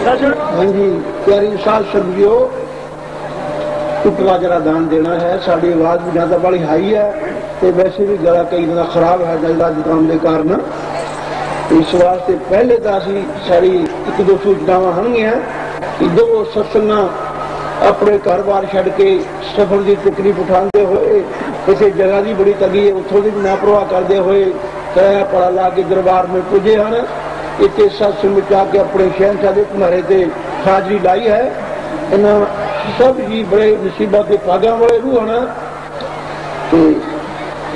हाँ जी प्यारी साध संगियो, टुकड़ा जरा दान देना है। साड़ी आवाज भी ज्यादा बड़ी हाई है तो वैसे भी गला कई दिन खराब है जल्दा जुकाम के कारण। इस वास्ते पहले तो असी साड़ी एक दो सूचनावां होंगियां कि जो सत्संग अपने घर बार छड़ के सफर की तकलीफ उठाते हुए किसी जगह की बड़ी तंगी है उतों की भी ना परवाह करते हुए किराया पड़ा ला के दरबार में पुजे हैं। इतने सत्संग में आके अपने शहनशाह के भंडारे से हाजरी लाई है। इन्हों सब जी बड़े मुसीबत के भागा वाले रूह हैं तो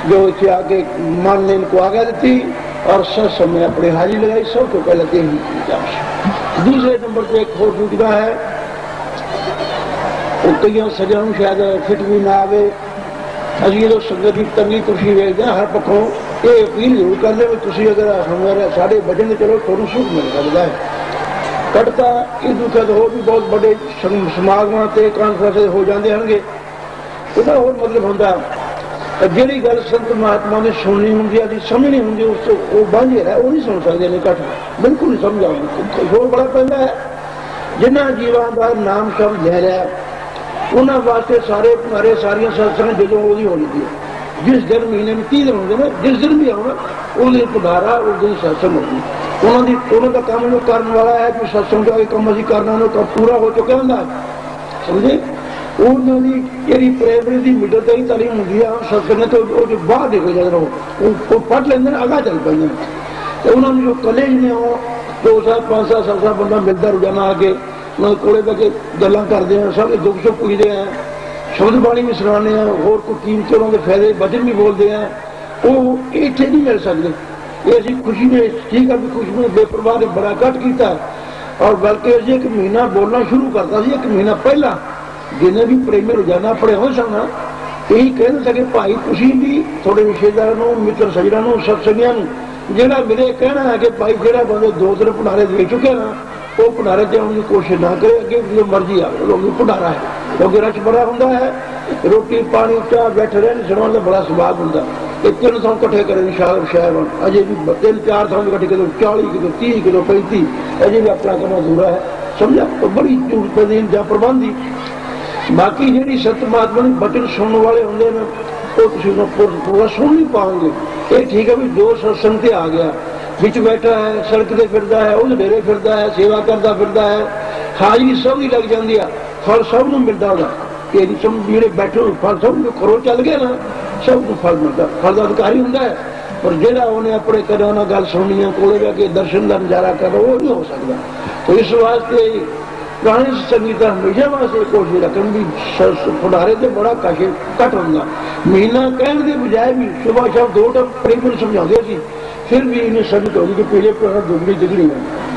जो इतने आके मन ने इनको आज्ञा दी और सत्संग में अपनी हाजिरी लगाई। सब तो पहले तो दूसरे नंबर पर एक होर सूचना है, कई सजन शायद फिट भी ना आए। अभी जो संगत की तंगी तुसी वेखते हैं हर पक्षों ये अपील जरूर करते हो तुसी अगर हमारे साढ़े बजन चलो थोड़ा सुख मिल सकता है। कटता इस दुखद हो भी बहुत बड़े समागम से कॉन्फ्रेंस हो जाते हैं उसका होर मतलब होंगे जी गल संत महात्मा ने सुननी होंगी अभी समझनी होंगी उस बांझे है वो नहीं सुन सकते ने कट बिल्कुल नहीं समझ आऊंगी। होर बड़ा पैदा है जिन्होंने जीवान का नाम शब्द ले लिया उन्होंने वास्ते सारे मारे सारिया सत्संग जो वो होनी थी जिस दिन महीने में 30 दिन होंगे ना जिस दिन भी आना उस दिन पधारा उस दिन सत्संग होगी। उन्होंने काम जो करने वाला है कि सत्संग का काम अभी करना तो पूरा हो चुका होंगे समझे। उन्होंने प्राइमरी की मिडल तक तालीम होंगी सत्संग तो बाहर देखो जब पढ़ लेंगे अगा चल पाए तो उन्होंने जो कॉलेज ने 2 साल 5 साल 7 साल बंदा मिलता रोजाना आके कोले बह के गल्लां करते हैं सब दुख सुख पुछते हैं शब्द बाणी भी सुनाने हैं होर कोई कीमती उन्होंने फायदे वचन भी बोलते हैं वो इतने नहीं मिल सकते। ये अभी खुशी में ठीक है भी खुशी में बेपरवाह ने बड़ा घट किया और बल्कि अभी एक महीना बोलना शुरू करता एक महीना पहला जिन्हें भी प्रेमी रोजाना पढ़े हो सन यही कह सके भाई तुम भी थोड़े रिश्तेदारों मित्र सजना सत्संगियों जोड़ा मेरे कहना है कि भाई जोड़ा बंदे 2 दिन भंडारे दे चुके ना वो भंडारे से आने की कोशिश ना करे अगे जो मर्जी आ भंडारा है क्योंकि रश बड़ा होंगे है रोटी पानी चाह बैठे रहे सुनाने का बड़ा स्वाद होंगे। 3 सौ कट्ठे करें शायद अजय भी 3-4 सौ कट्ठे किलो 40 किलो 30 किलो 35 अजय भी अपना करना अधूरा है समझा तो बड़ी जरूरत या प्रबंधी। बाकी जी सत महात्मा बचन सुनने वाले होंगे वो पूरा सुन नहीं पाओगे। ये ठीक है भी जो सत्संग से आ गया बिच बैठा है सड़क से फिरता है उस डेरे फिरता है सेवा करता फिरता है हाजरी सब ही लग जाती है फल सब न मिलता होगा जो बैठे फल सब घरों चल गया ना सब फल मिलता फल का अधिकारी होंगे पर जोड़ा उन्हें अपने कदम ना गल सुननी है कोले जाके दर्शन का नजारा करना वो नहीं हो सकता। तो इस वास्ते पुराने संगीत हमेशा वास्ते कोशिश रखन भी भंडारे से बड़ा घट होंगे। महीना कहने के बजाय भी सुबह शाम 2 टाइम परिवार समझाते थे फिर भी इन्हें संगत होगी कि पीले पुराना दुगनी दिगनी है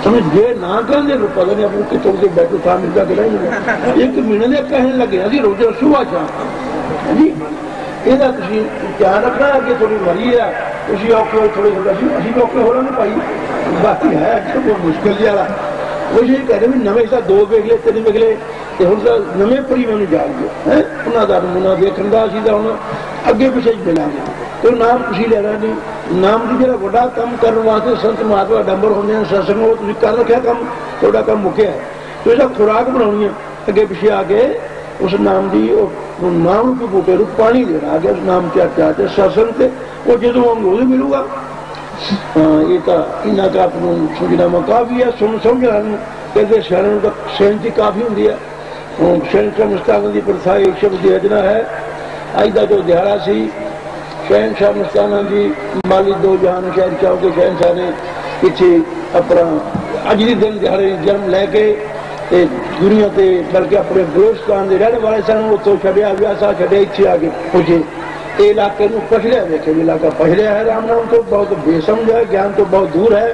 समझ जे ना कहते पता नहीं अपने कितों से बैठो था मिलता कि नहीं एक महीने कहने लगे अभी रोज सुबह शाम जी यदा ध्यान रखना अगे थोड़ी मरी है तुम औखे थोड़े अभी औखे हो रहे भाई बाकी है बहुत मुश्किल वाला वो ये कहते भी नवे 2 वेख ले 3 वेख ले तो हम तो नवे परी मैं जाग गए है उन्होंने नमूना देखने का अभी तो हम अगे पिछे मिलेंगे तो नाम तुम लेना नहीं नाम की जो बड़ा काम करने वास्ते संत महात्मा डंबर होंगे सत्संग वो तुम कर रखा काम थोड़ा काम मुक्या है तो इसका खुराक बनानी है अगे पिछे आके उस नाम की नाम के बूटे को पानी देना आगे उस नाम चर्चा से सत्संग से वो जो हम रोज मिलूगा। हाँ ये तो इन्ना का सूचनामा काफी है सुन समझ कहते शरण का सहनती काफी होंगी है शहनशाह मस्ताना की प्रथा एक शब्द की रचना है। अज का जो दिहाड़ा से शहनशाह मस्ताना की माली 2 जहान शहनशाह के शहनशाह ने पिछे अपना अज के दिन दिहाड़े जन्म लैके दुनिया से बल्कि अपने बलोचिस्तान के रहने वाले सन उतो छड़िया व्यासा छड़े इतने आके पुजे ये इलाके पछड़िया देखे इलाका पछड़िया है राम नाम तो बहुत बेसमझ है ज्ञान तो बहुत दूर है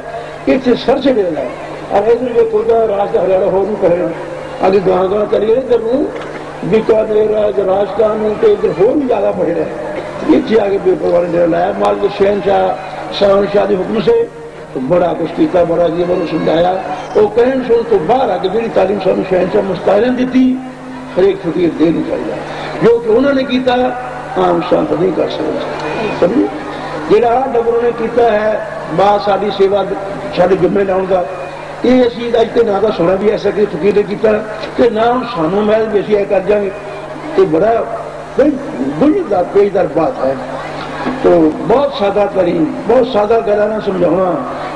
इतने सर छड़ेगा और इधर खुद रास्ता हरियाणा हो कहे आगे गाँव गाँव चलिए इधर बीकानेर राजस्थान तो इधर हो भी ज्यादा पछड़िया है इतने आगे बेपरवाह डेरा लाया माल के शहनशाह शाह के हुक्म से तो बड़ा कुछ किया बड़ा जी बड़ा समझाया वो कहन सुन तो बाहर आके जी तालीम सानू शहनशाह मुस्ताना ने दी हर एक फकीर दे नहीं चाहिए जो कि उन्होंने किया आम संत नहीं कर सकते समझे जोड़ा डबरों ने किया है बात साड़ी सेवा साढ़े जुम्मे लाने का ये असी अज तो ना तो सुना भी ऐसा कि फकीर ने किया कि ना हम सानू महल भी असी कर जाएंगे। तो बड़ा गुंजदार पेजदार बात है। तो बहुत सादा तरीन, बहुत सादा गला ना समझाना,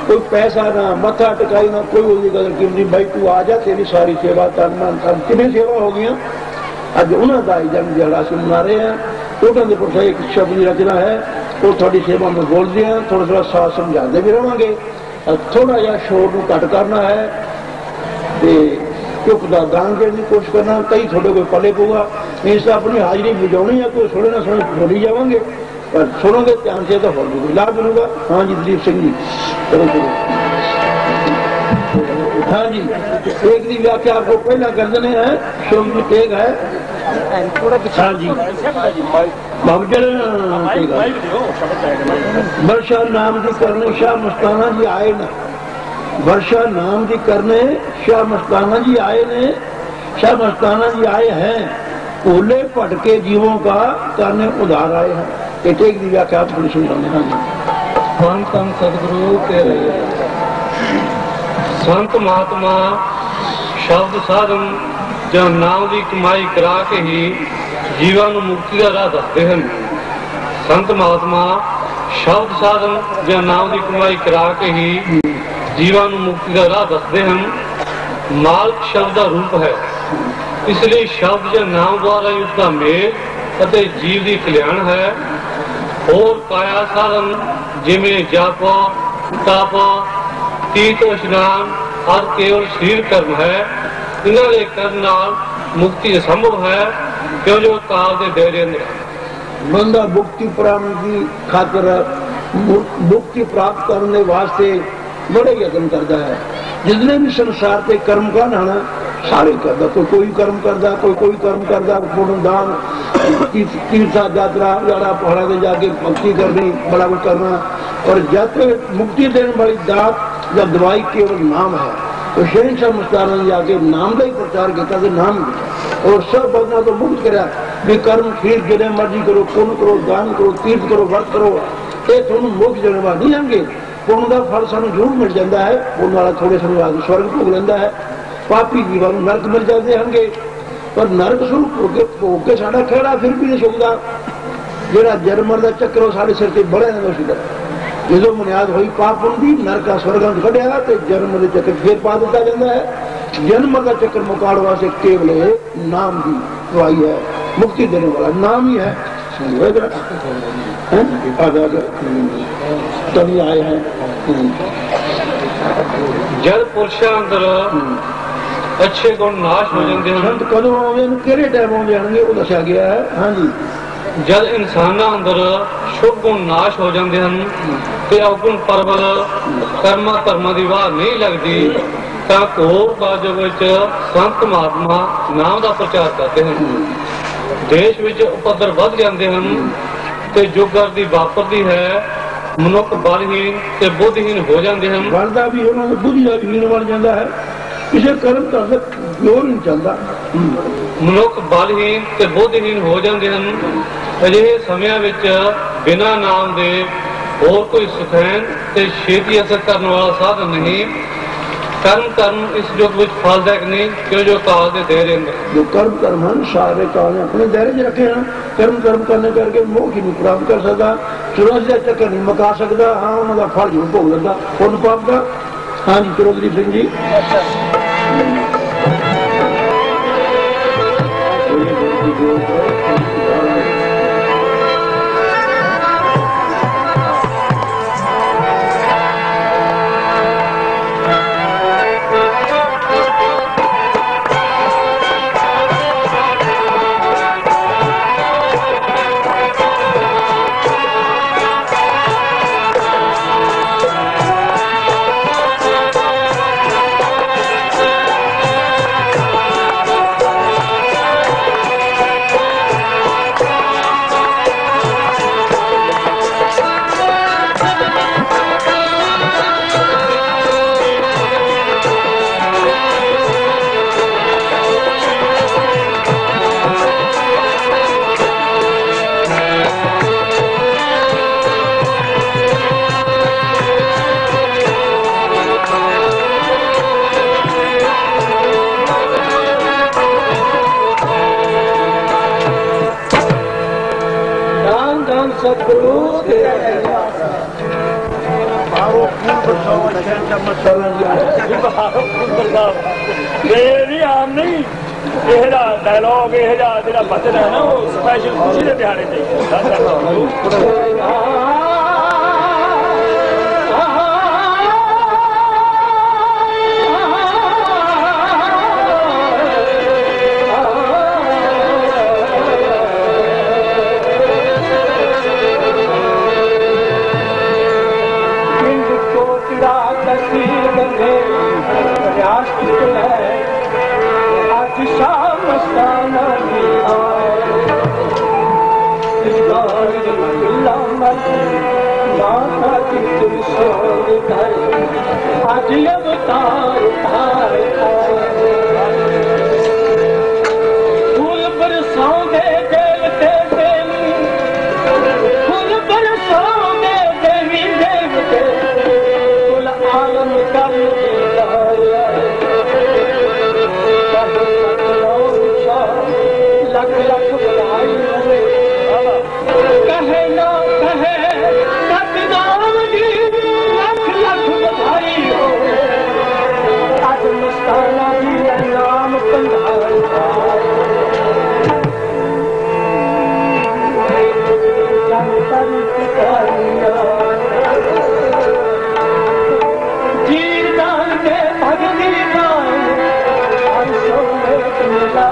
कोई पैसा ना, मथा टिकाई ना, कोई वो गल की भाई तू आ जा, तेरी सारी सेवा तन मन धन कितनी सेवा हो गई। अज उन्होंने का जन्म दिहाड़ा अस मना रहे हैं। उन्होंने पुरुष एक शब्द की रचना है, वो थोड़ी सेवा में बोलते हैं, थोड़ा थोड़ा साथ समझाते भी रहेंगे। थोड़ा जहा शोर को घट करना है, चुप का गान करने की कोशिश करना, कई थोड़े कोई पले पऊगा, मीनस अपनी हाजरी बुझानी है, कोई सुने ना सुने बोली जाएंगे, पर सुनोगे ध्यान से तो होर भी लाभ मिलेगा। हाँ जी दिलीप सिंह जी करो शुरू। हाँ जी, एक की व्याख्या आपको पहला कर देने हैं, शोक में टेक है। हाँ जी, वर्षा नाम की करने शाह मस्ताना जी आए ना, वर्षा नाम की करने शाह मस्ताना जी आए ने, शाह मस्ताना जी आए हैं, भोले भटके जीवों का करने उधार आए हैं। एक की व्याख्या आप थोड़ी सुन रहे हैं। हम तम सदगुरु के रहे संत महात्मा शब्द साधन ਜਾਂ ਨਾਮ ਦੀ ਕਮਾਈ ਕਰਾ ਕੇ ਹੀ ਜੀਵਾਂ ਨੂੰ ਮੁਕਤੀ ਦਾ ਰਾਹ ਦੱਸਦੇ ਹਨ। ਸੰਤ ਮਹਾਤਮਾ ਸ਼ਬਦ ਸਾਧਨ ਜਾਂ ਨਾਮ ਦੀ ਕਮਾਈ ਕਰਾ ਕੇ ਹੀ ਜੀਵਾਂ ਨੂੰ ਮੁਕਤੀ ਦਾ ਰਾਹ ਦੱਸਦੇ ਹਨ। ਮਾਲਕ ਸ਼ਬਦ ਦਾ ਰੂਪ ਹੈ, ਇਸ ਲਈ ਸ਼ਬਦ ਜਾਂ ਨਾਮ ਦੁਆਰਾ ਹੀ ਉਸਦਾ ਮੇਲ ਅਤੇ ਜੀਵ ਦੀ ਕਲਿਆਣ ਹੈ। ਹੋਰ ਕਾਇਆ ਸਾਧਨ ਜਿਵੇਂ ਜਪ ਤਪ ਤੀਰਥ ਇਸ਼ਨਾਨ ਆਦਿ ਕੇਵਲ ਸਰੀਰ ਕਰਮ ਹੈ। इन्हों के करने मुक्ति संभव है, क्यों जो काल के डेरे ने बंदा मुक्ति प्राप्त की खातर मुक्ति प्राप्त करने वास्ते बड़े यत्न करता है। जितने भी संसार के कर्म का नाना सारे करता, कोई कर्म करता, कोई कर्म करता, पूर्ण दान तीर्थ यात्रा जाना पहाड़ा से जाके भक्ति करनी, बड़ा कुछ करना। और जब मुक्ति देने वाली दात या दवाई केवल नाम है, तो शहनशाह मस्ताना ने जाके नाम का ही प्रचार किया, नाम और सब बंदा तो मुक्त करा भी कर्म खीर जिन्हें मर्जी करो, पुण्य करो, दान करो, तीर्थ करो, व्रत करो, ये थोड़ा मोक्ष देने वाला नहीं आएंगे। पुण्य का फल सानू जरूर मिल जाता है, पुण्य वाला थोड़े समय बाद स्वर्ग भोग लेंदा है, पापी जीवन नरक मिल जाते हैं। पर नरक स्वरूप भोग के साडा खेड़ा फिर भी नहीं सुखता। जो जन्म का चक्कर वो साढ़े सिर से बड़े ने जो बुनियाद हुई पाप होंगी, नरका स्वर्ग कढ़िया तो जन्म के चक्कर फिर पा दिता जाता है। जन्म का चक्कर मुकाड़ वास्ते केवल नाम की दवाई है, मुक्ति देने वाला नाम ही है। तभी आए हैं जब पुरुषां अंदर अच्छे गुण नाश हो जाते हैं। संत कदों आवे किहड़े टाइम आउंदे हनगे वो दस्सिया गया है। हाँ जी, जब इंसाना अंदर शुभ गुण नाश हो जाते हैं तो अवगुण परबल कर्मा कर्मा की वाह नहीं लगती, तो घोर बाजों संत महात्मा नाम का प्रचार करते हैं। देश में उपद्र बढ़ जाते हैं तो जुगरदी वापरती है, मनुख बलहीन ते बुद्धहीन हो जाते हैं। बनता भी उन्होंने बुद्धि का हीन बन जाता है, किसी कर्म करने जोर नहीं चलता। मनुख बलहीन ते बुद्धहीन हो जाते हैं। अजिहे समय विच बिना नाम दे और कोई सुखैन ते छेती असर करने वाला साधन नहीं। कर्म इस युग में फलदायक नहीं, क्यों जो काल के दायरे में जो कर्म हैं सारे काल ने अपने दायरे च रखे हैं। कर्म करने करके मोक्ष नहीं प्राप्त कर सकता, चुरासी का चक्कर नहीं मुका सकता। हाँ उन्होंने फल जरूर भोग लेता पुण्य पाप का। हाँ जी चलो दिलीप सिंह जी। सतगुरु आम नहीं यह डायलॉग यह बचन है ना वो स्पैशल खुशी के दिहाड़े फूल बरसाओगे देवते देवी फूल बरसाओगे देवी देवते कुल आलम कर लख लख बधाई कहे ना कहे सतनाम जी लख लख बधाई हो आज मस्ताना जी नाम कंधाई जीर दान के भगती दान मिला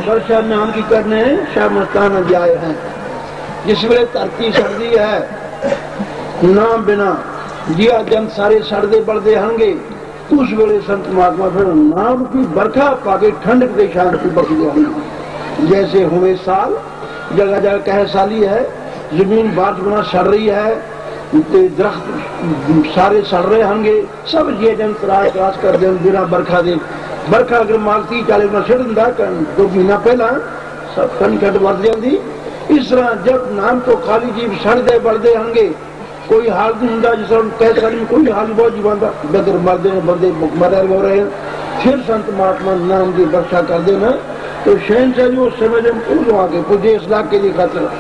वर्षा नाम की करने शाह मस्ताना जी आए हैं जिस वे धरती सड़ती है ना बिना जिया जन सारे सड़ते बढ़ते होंगे उस वेले संत महात्मा फिर नाम की बरखा पाके ठंडक के शांति बख्शते जैसे हुए साल जगह जगह कह साली है जमीन बारिश बना सड़ रही है दरख्त सारे सड़ रहे होंगे सब ये जन त्रास त्रास कर दे बिना बरखा दे बरखा अगर मालती 40 में छिड़ दिंदा 2 महीना पहला सब कन छट मर जाती। इस तरह जब नाम तो खाली जीव सड़ते बढ़ते होंगे कोई हाल नहीं होंगे जिस तरह कैसे में कोई हाल बहुत जीवन का बदर मरते बढ़ते मर हो रहे हैं। फिर संत महात्मा नाम की वर्षा कर देना तो शहन से जो समय जब आगे पुजे इस इलाके की खातर।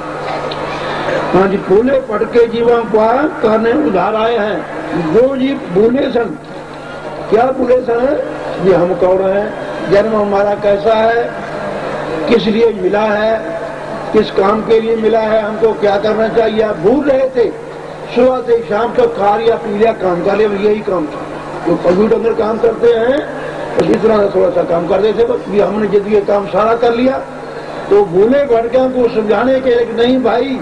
हाँ जी, भूले पटके जीवन को कहने उधार आए हैं। जो जीव भूले सन, क्या भूले सन? ये हम कौन है, जन्म हमारा कैसा है, किस लिए मिला है, किस काम के लिए मिला है, हमको क्या करना चाहिए, भूल रहे थे। सुबह से शाम तक खा लिया पी लिया काम कर लिया, यही काम था। जो पशु डंगर काम करते हैं तो इस तरह थोड़ा सा काम करते थे, बस भी हमने जब ये काम सारा कर लिया तो भूले भटकों को समझाने के लिए नहीं भाई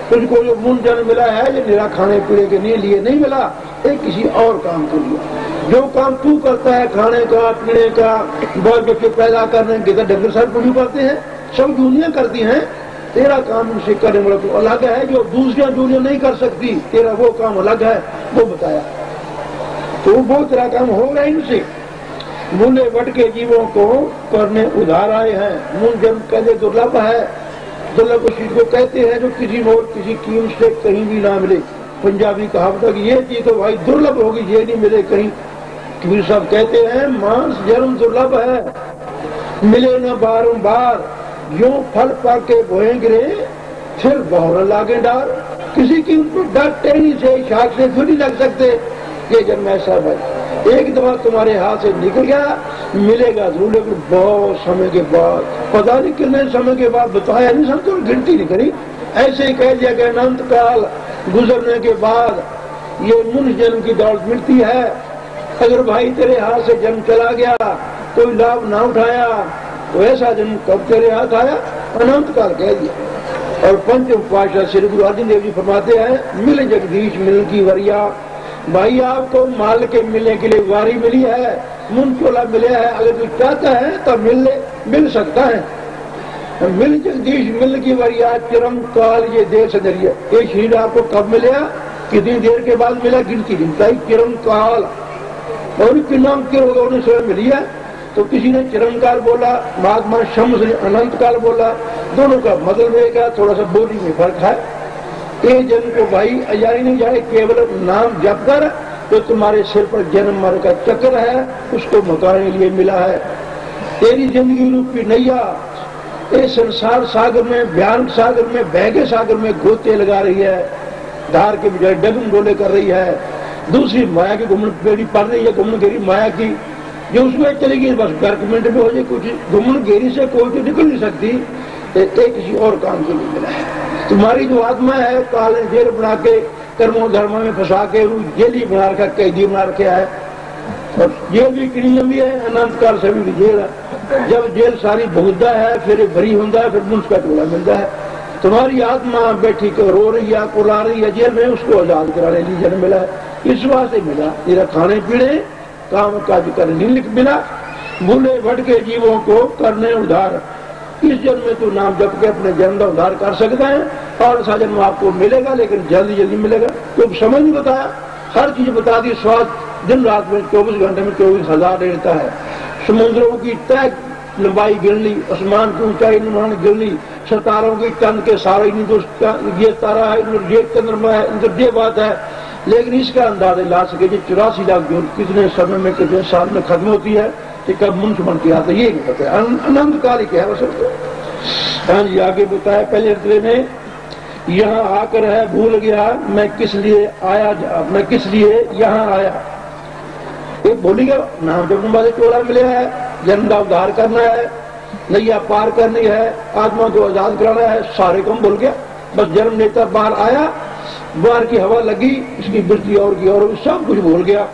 तुझको जो मूल जन्म मिला है ये मेरा खाने पीने के लिए नहीं मिला, ये किसी और काम के लिए। जो काम तू करता है खाने का पीने का बाल बच्चे पैदा करने के डंगर सब पूरी करते हैं, सब दुनिया करती हैं। तेरा काम उनसे करने वाला तो अलग है, जो दूसरियां दुनिया नहीं कर सकती, तेरा वो काम अलग है, वो बताया। तो वो तेरा काम हो रहा है इनसे। मूल्य वट के जीवों को करने उधार आए हैं। मूल जन्म कहते दुर्लभ है, दुर्लभ उस चीज को कहते हैं जो किसी और किसी कीमत से कहीं भी ना मिले। पंजाबी कहावत है कि ये चीज तो भाई दुर्लभ होगी, ये नहीं मिले कहीं। कबीर साहब कहते हैं मांस जन्म दुर्लभ है, मिले न बारंबार, यूं फल पाके बोए गिरे फिर बहुर लागे डार। किसी की उनको डर टेनी से शाख से फिर नहीं लग सकते। ये जन्म ऐसा भाई एक दफा तुम्हारे हाथ से निकल गया मिलेगा जरूर, लेकिन बहुत समय के बाद, पता नहीं कितने समय के बाद, बताया नहीं, सब तो गिनती नहीं करी, ऐसे ही कह दिया कि अनंत काल गुजरने के बाद ये मुन जन्म की दौलत मिलती है। अगर भाई तेरे हाथ से जन्म चला गया, कोई लाभ ना उठाया, तो ऐसा जन्म कब तेरे हाथ आया? अनंत काल कह दिया। और पंचम पातशाह श्री गुरु अर्जुन देव जी फरमाते हैं मिल जगदीश मिल की वरिया। भाई आपको माल के मिलने के लिए वारी मिली है, मुन चोला मिले है, अगर तू चाहता है तो मिल सकता है। मिल जगदीश मिल की वरिया चिरम काल ये देर से दरिया। ये शरीर आपको कब मिला, कितनी देर के बाद मिला, गिनती गिनता ही चिरम काल। और कितना होगा उन्हें स्वयं मिली है। तो किसी ने चिरम काल बोला, महात्मा शम्स ने अनंत काल बोला, दोनों का मतलब एक है, थोड़ा सा बोली में फर्क है। ये जन्म को भाई अजारी नहीं जाए, केवल नाम जप कर तो तुम्हारे सिर पर जन्म मर का चक्र है, उसको मकाने के लिए मिला है। तेरी जिंदगी रूपी नैया इस संसार सागर में, भयानक सागर में, बहगे सागर में गोते लगा रही है, धार के बजाय डगम डोले कर रही है। दूसरी माया की घुमन बेड़ी पड़ रही है, घुमन घेरी माया की, जो उसमें चलेगी बस गर्क मिनट में हो जाए कुछ। घुमन घेरी से कोई तो निकल नहीं सकती, किसी और काम के लिए मिला है। तुम्हारी जो आत्मा है काल ने जेल बना के कर्मों धर्मों में फंसा के जेली बना रखा, कैदी बना रखा है। और जेल भी कितनी लंबी है, अनंत काल से भी जेल है। जब जेल सारी भुगतता है फिर भरी होता है, फिर मुझ का टोला मिलता है। तुम्हारी आत्मा बैठी को रो रही है, कुला रही है जेल में, उसको आजाद कराने लिए जन्म मिला है। इस वास्ते मिला तेरा खाने पीने काम काज करने लिख मिला। भूले भटके जीवों को करने उधार। इस जन्म में तो नाम जप के अपने जन्म का उद्धार कर सकता है, और सा जन्म आपको मिलेगा, लेकिन जल्दी जल्दी मिलेगा। तो समझ नहीं बताया, हर चीज बता दी। स्वाद दिन रात में 24 घंटे में 24,000 रहता है। समुद्रों की तय लंबाई गिन ली, आसमान की ऊंचाई निर्माण गिन ली, सितारों की चंद के सारे ये तारा है, ये चंद्रमा है, ये बात है। लेकिन इसका अंदाजा ला सके 84 लाख जो कितने समय में कितने साल में खत्म होती है, कि कब मुंश बन के आता ये नहीं पता। अनंत काल ही क्या बस। हाँ जी, आगे बताया पहले अध्याय में, यहाँ आकर है भूल गया मैं किस लिए आया, मैं किस लिए यहाँ आया। एक भूली गया नाम जब वाले टोला मिले है, जन्म का उद्धार करना है, नैया पार करनी है, आत्मा को आजाद कराना है, सारे कम भूल गया। बस जन्म नेता बाहर आया, बाहर की हवा लगी, इसकी वृत्ति और की और सब कुछ भूल गया।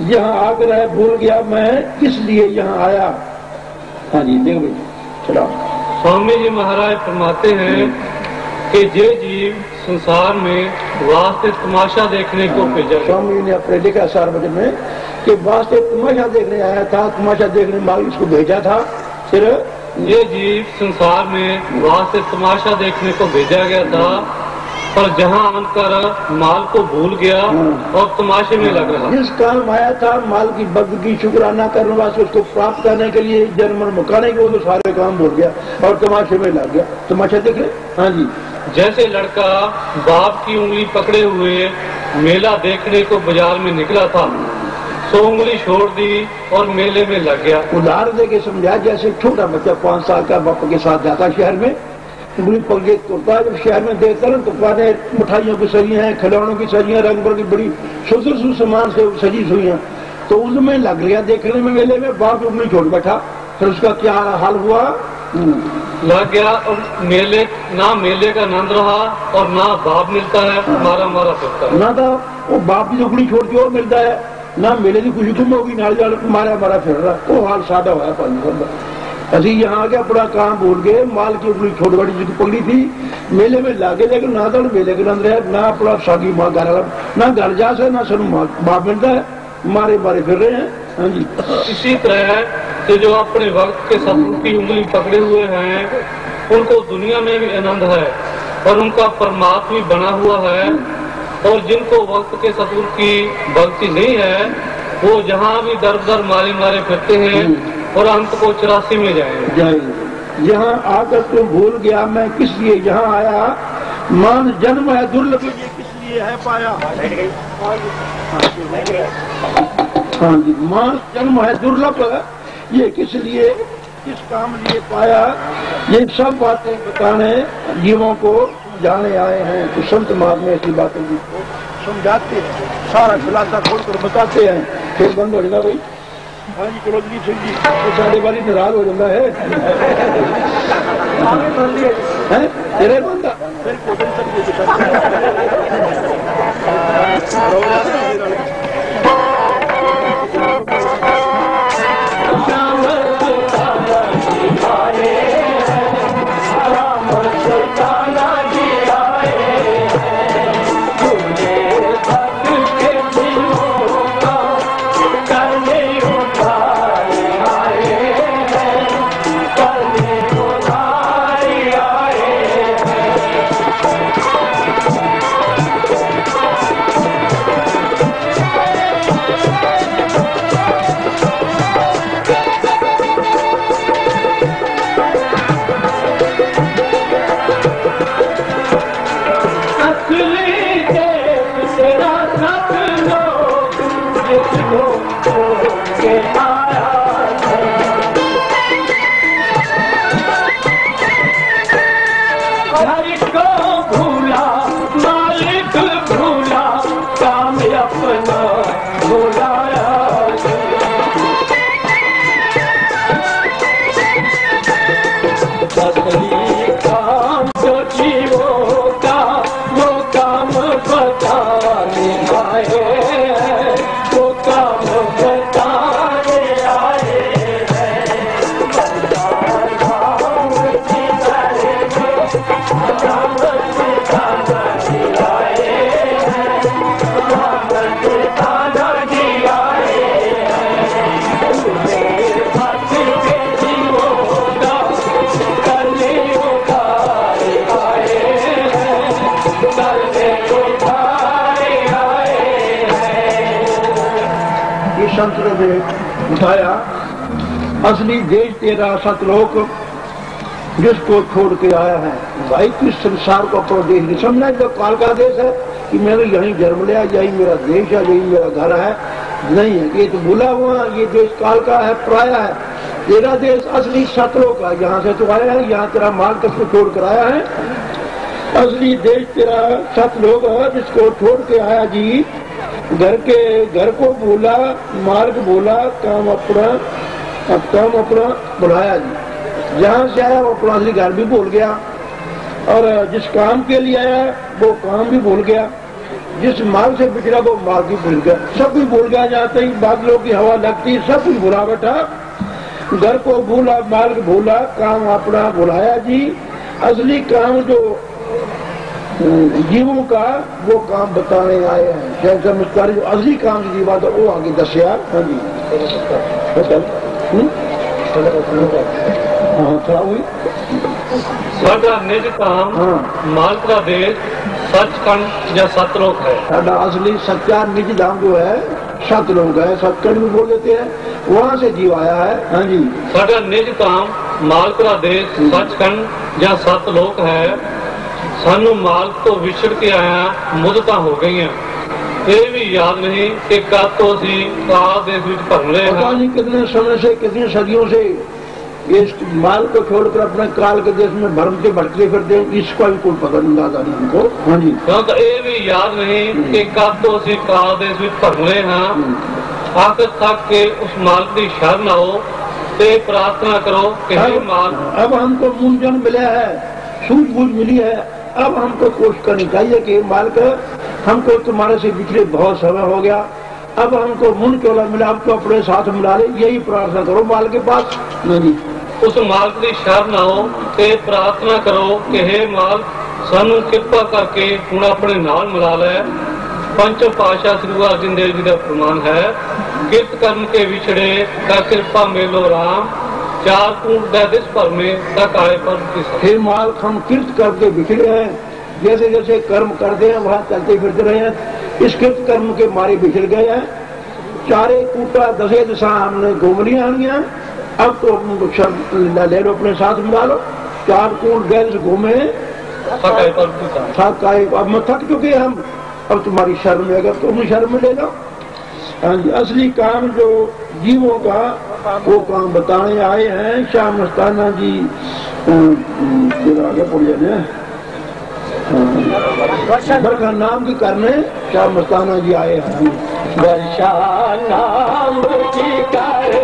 यहाँ आकर है भूल गया मैं किस लिए यहाँ आया। हाँ जी देखो चलो। स्वामी जी महाराज फरमाते हैं कि जे जीव संसार में वास्ते तमाशा देखने को भेजा। स्वामी ने अपने लिखा सार्वजन में कि वास्ते तमाशा देखने आया था, तमाशा देखने वाले इसको भेजा था। फिर ये जीव संसार में वास्ते तमाशा देखने को भेजा गया था, पर जहाँ आकर माल को भूल गया और तमाशे में लग रहा। जिस काम आया था माल की बदगी शुक्राना करने वास्ते, उसको प्राप्त करने के लिए, जन्म मुकाने के, वो तो सारे काम भूल गया और तमाशे में लग गया। तमाशा देख ले। हाँ जी। जैसे लड़का बाप की उंगली पकड़े हुए मेला देखने को बाजार में निकला था, तो उंगली छोड़ दी और मेले में लग गया। उदाहरण दे के समझा, जैसे छोटा बच्चा 5 साल का बाप के साथ जाता शहर में, उंगली पकड़े तोड़ता है, जब शहर में देखता ना तो पाने मिठाइयों की सजियां हैं, खिलौनों की सजियां, रंग बिरंगी बड़ी सुंदर सामान से सजी हुई हैं, तो उसमें लग गया देखने में मेले में। बाप उंगली छोड़ बैठा, फिर उसका क्या हाल हुआ? लग गया और मेले का आनंद रहा और ना बाप मिलता है, मारा मारा फिरता है। ना तो वो बाप की उंगली छोड़ के और मिलता है, ना मेले की खुशी गुम होगी, नाल जाल मारा मारा फिर रहा। वो हाल सादा हुआ पानी। अभी यहाँ आ गया, अपना काम भूल गए, माल की उंगली छोड़ बड़ी जिसकी पकड़ी थी, मेले में लागे, लेकिन ना तो मेले के अंदर है, ना अपना सागी माँ घर, ना घर जा से, ना सनु बाप मिलता है, मारे मारे फिर रहे हैं। हाँ जी। इसी तरह से जो अपने वक्त के शत्रु की उंगली पकड़े हुए हैं, उनको दुनिया में भी आनंद है और उनका परमात्मा भी बना हुआ है, और जिनको वक्त के शत्रु की भक्ति नहीं है, वो जहाँ भी दर दर मारे मारे फिरते हैं और अंत को 84 में जाएंगे। यहाँ आकर तो भूल गया मैं किस लिए यहाँ आया, मान जन्म है दुर्लभ, ये किस लिए है पाया। हाँ जी। मान जन्म है दुर्लभ, ये किस लिए, किस काम लिए पाया, ये सब बातें बताने जीवों को जाने आए हैं। तो संत महात्मा ऐसी बातें को समझाते हैं, सारा खुलासा खोलकर बताते हैं, फिर बंद हो जाएगा भाई। हाँ जी, चलो जी सिंह जी, तो साढ़े बारी नाराज हो जाता है। तेरे बंदा संत ने उठाया, असली देश तेरा सतलोक जिसको छोड़ के आया है। भाई किस संसार को अपना देश नहीं समझना, जो काल का देश है कि मैंने यहीं जन्म लिया, यही मेरा देश है, यही मेरा घर है, नहीं है। ये तो भूला हुआ, ये देश काल का है, पराया है। तेरा देश असली सतलोक का, यहाँ से तो आया है, यहाँ तेरा माल कसको छोड़ कर आया है। असली देश तेरा सतलोक है जिसको छोड़ के आया जी। घर को भूला, मार्ग भूला, काम अपना बुलाया जी। जहाँ से आया वो अपना असली घर भी भूल गया, और जिस काम के लिए आया वो काम भी भूल गया, जिस माल से बिछड़ा वो माल भी भूल गया, सब कुछ भूल गया। जाते ही बादलों की हवा लगती, सब कुछ भुला बैठा। घर को भूला, मार्ग भूला, काम अपना बुलाया जी। असली काम जो जीवों का वो काम बताने आए हैं। जैसा मुस्तारी जो असली काम की बात है वो आगे दसिया। हाँ जी, साडा निज काम माल का देश सचखंड या सतलोक है। साडा असली सच्चा निज धाम जो है सतलोक है, सचखंड भी बोल देते हैं, वहाँ से जीव आया है। हाँ जी, साडा निज धाम मालक का देश सचखंड या सतलोक है। सानू मालक तो विछड़ के आया मुद्दतां हो गई। ये भी याद नहीं कि कब तो असी काल देश विच भरले पता हैं। नहीं कितने समय से, कितनी सदियों से इस माल को छोड़कर अपने काल के देश में भ्रम के भटके फिरते हैं, इसका भी कोई पता नहीं, दादा नहीं हमको। हाँ जी, क्योंकि ये भी याद नहीं कि कब तो असी काल देश विच भरले हैं। आखिर तक के उस मालक की शरण आओ ते प्रार्थना करो कि हे मालक, अब हमको मूंझन मिला है, सूझबूझ मिली है, अब हमको कोशिश करनी चाहिए कि मालिक हमको तुम्हारे से बिछड़े बहुत समय हो गया, अब हमको मुन क्यों मिला, अब तो अपने साथ मिला ले, यही प्रार्थना करो माल के पास। नहीं, उस मालक की शरण आओ ते प्रार्थना करो कि हे मालक, सानू कृपा करके हुण अपने नाल मिला लै। पंचम पातशाह श्री गुरु अर्जन देव जी का फरमान है, किरत कर्म के विछड़े का कृपा मेलो राम, चार कूट दिस पर में तक आए पर। हे मालिक, हम कृत करके बिछड़े हैं, जैसे जैसे कर्म करते हैं वहाँ चलते फिरते रहे हैं, इस कृत कर्म के मारे बिछड़ गए हैं। चारे कूटा दसे दिशा हमने घूम लिया, अब तो उनको शरण ले लो, अपने साथ मिला लो। चार कूट गए घूमे थक आए, अब थक चुके हैं हम, अब तुम्हारी शरण में, अगर तुम शरण में ले लो। असली काम जो जीवों का वो काम बताने आए हैं श्याम मस्ताना जी। आगे पढ़िए वर्षा नाम की करने श्याम मस्ताना जी आए हैं। वर्षा नाम की करने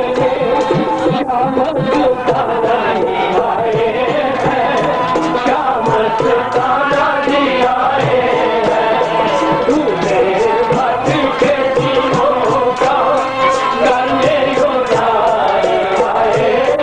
श्याम मस्ताना जी आए हैं, श्याम मस्ताना जी आए हैं। दूल्हे भक्त के जीवों का करने उधार आए हैं,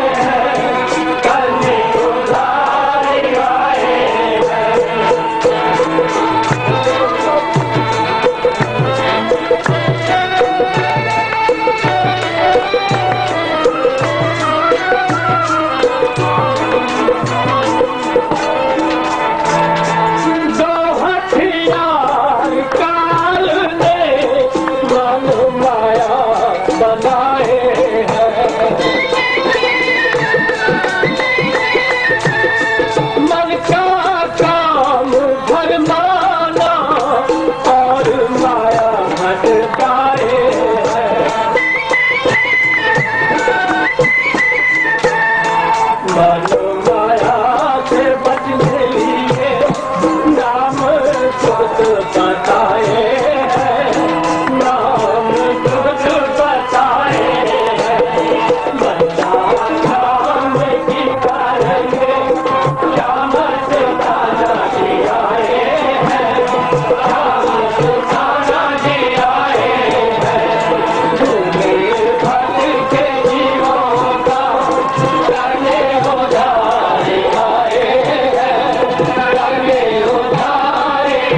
करने उधार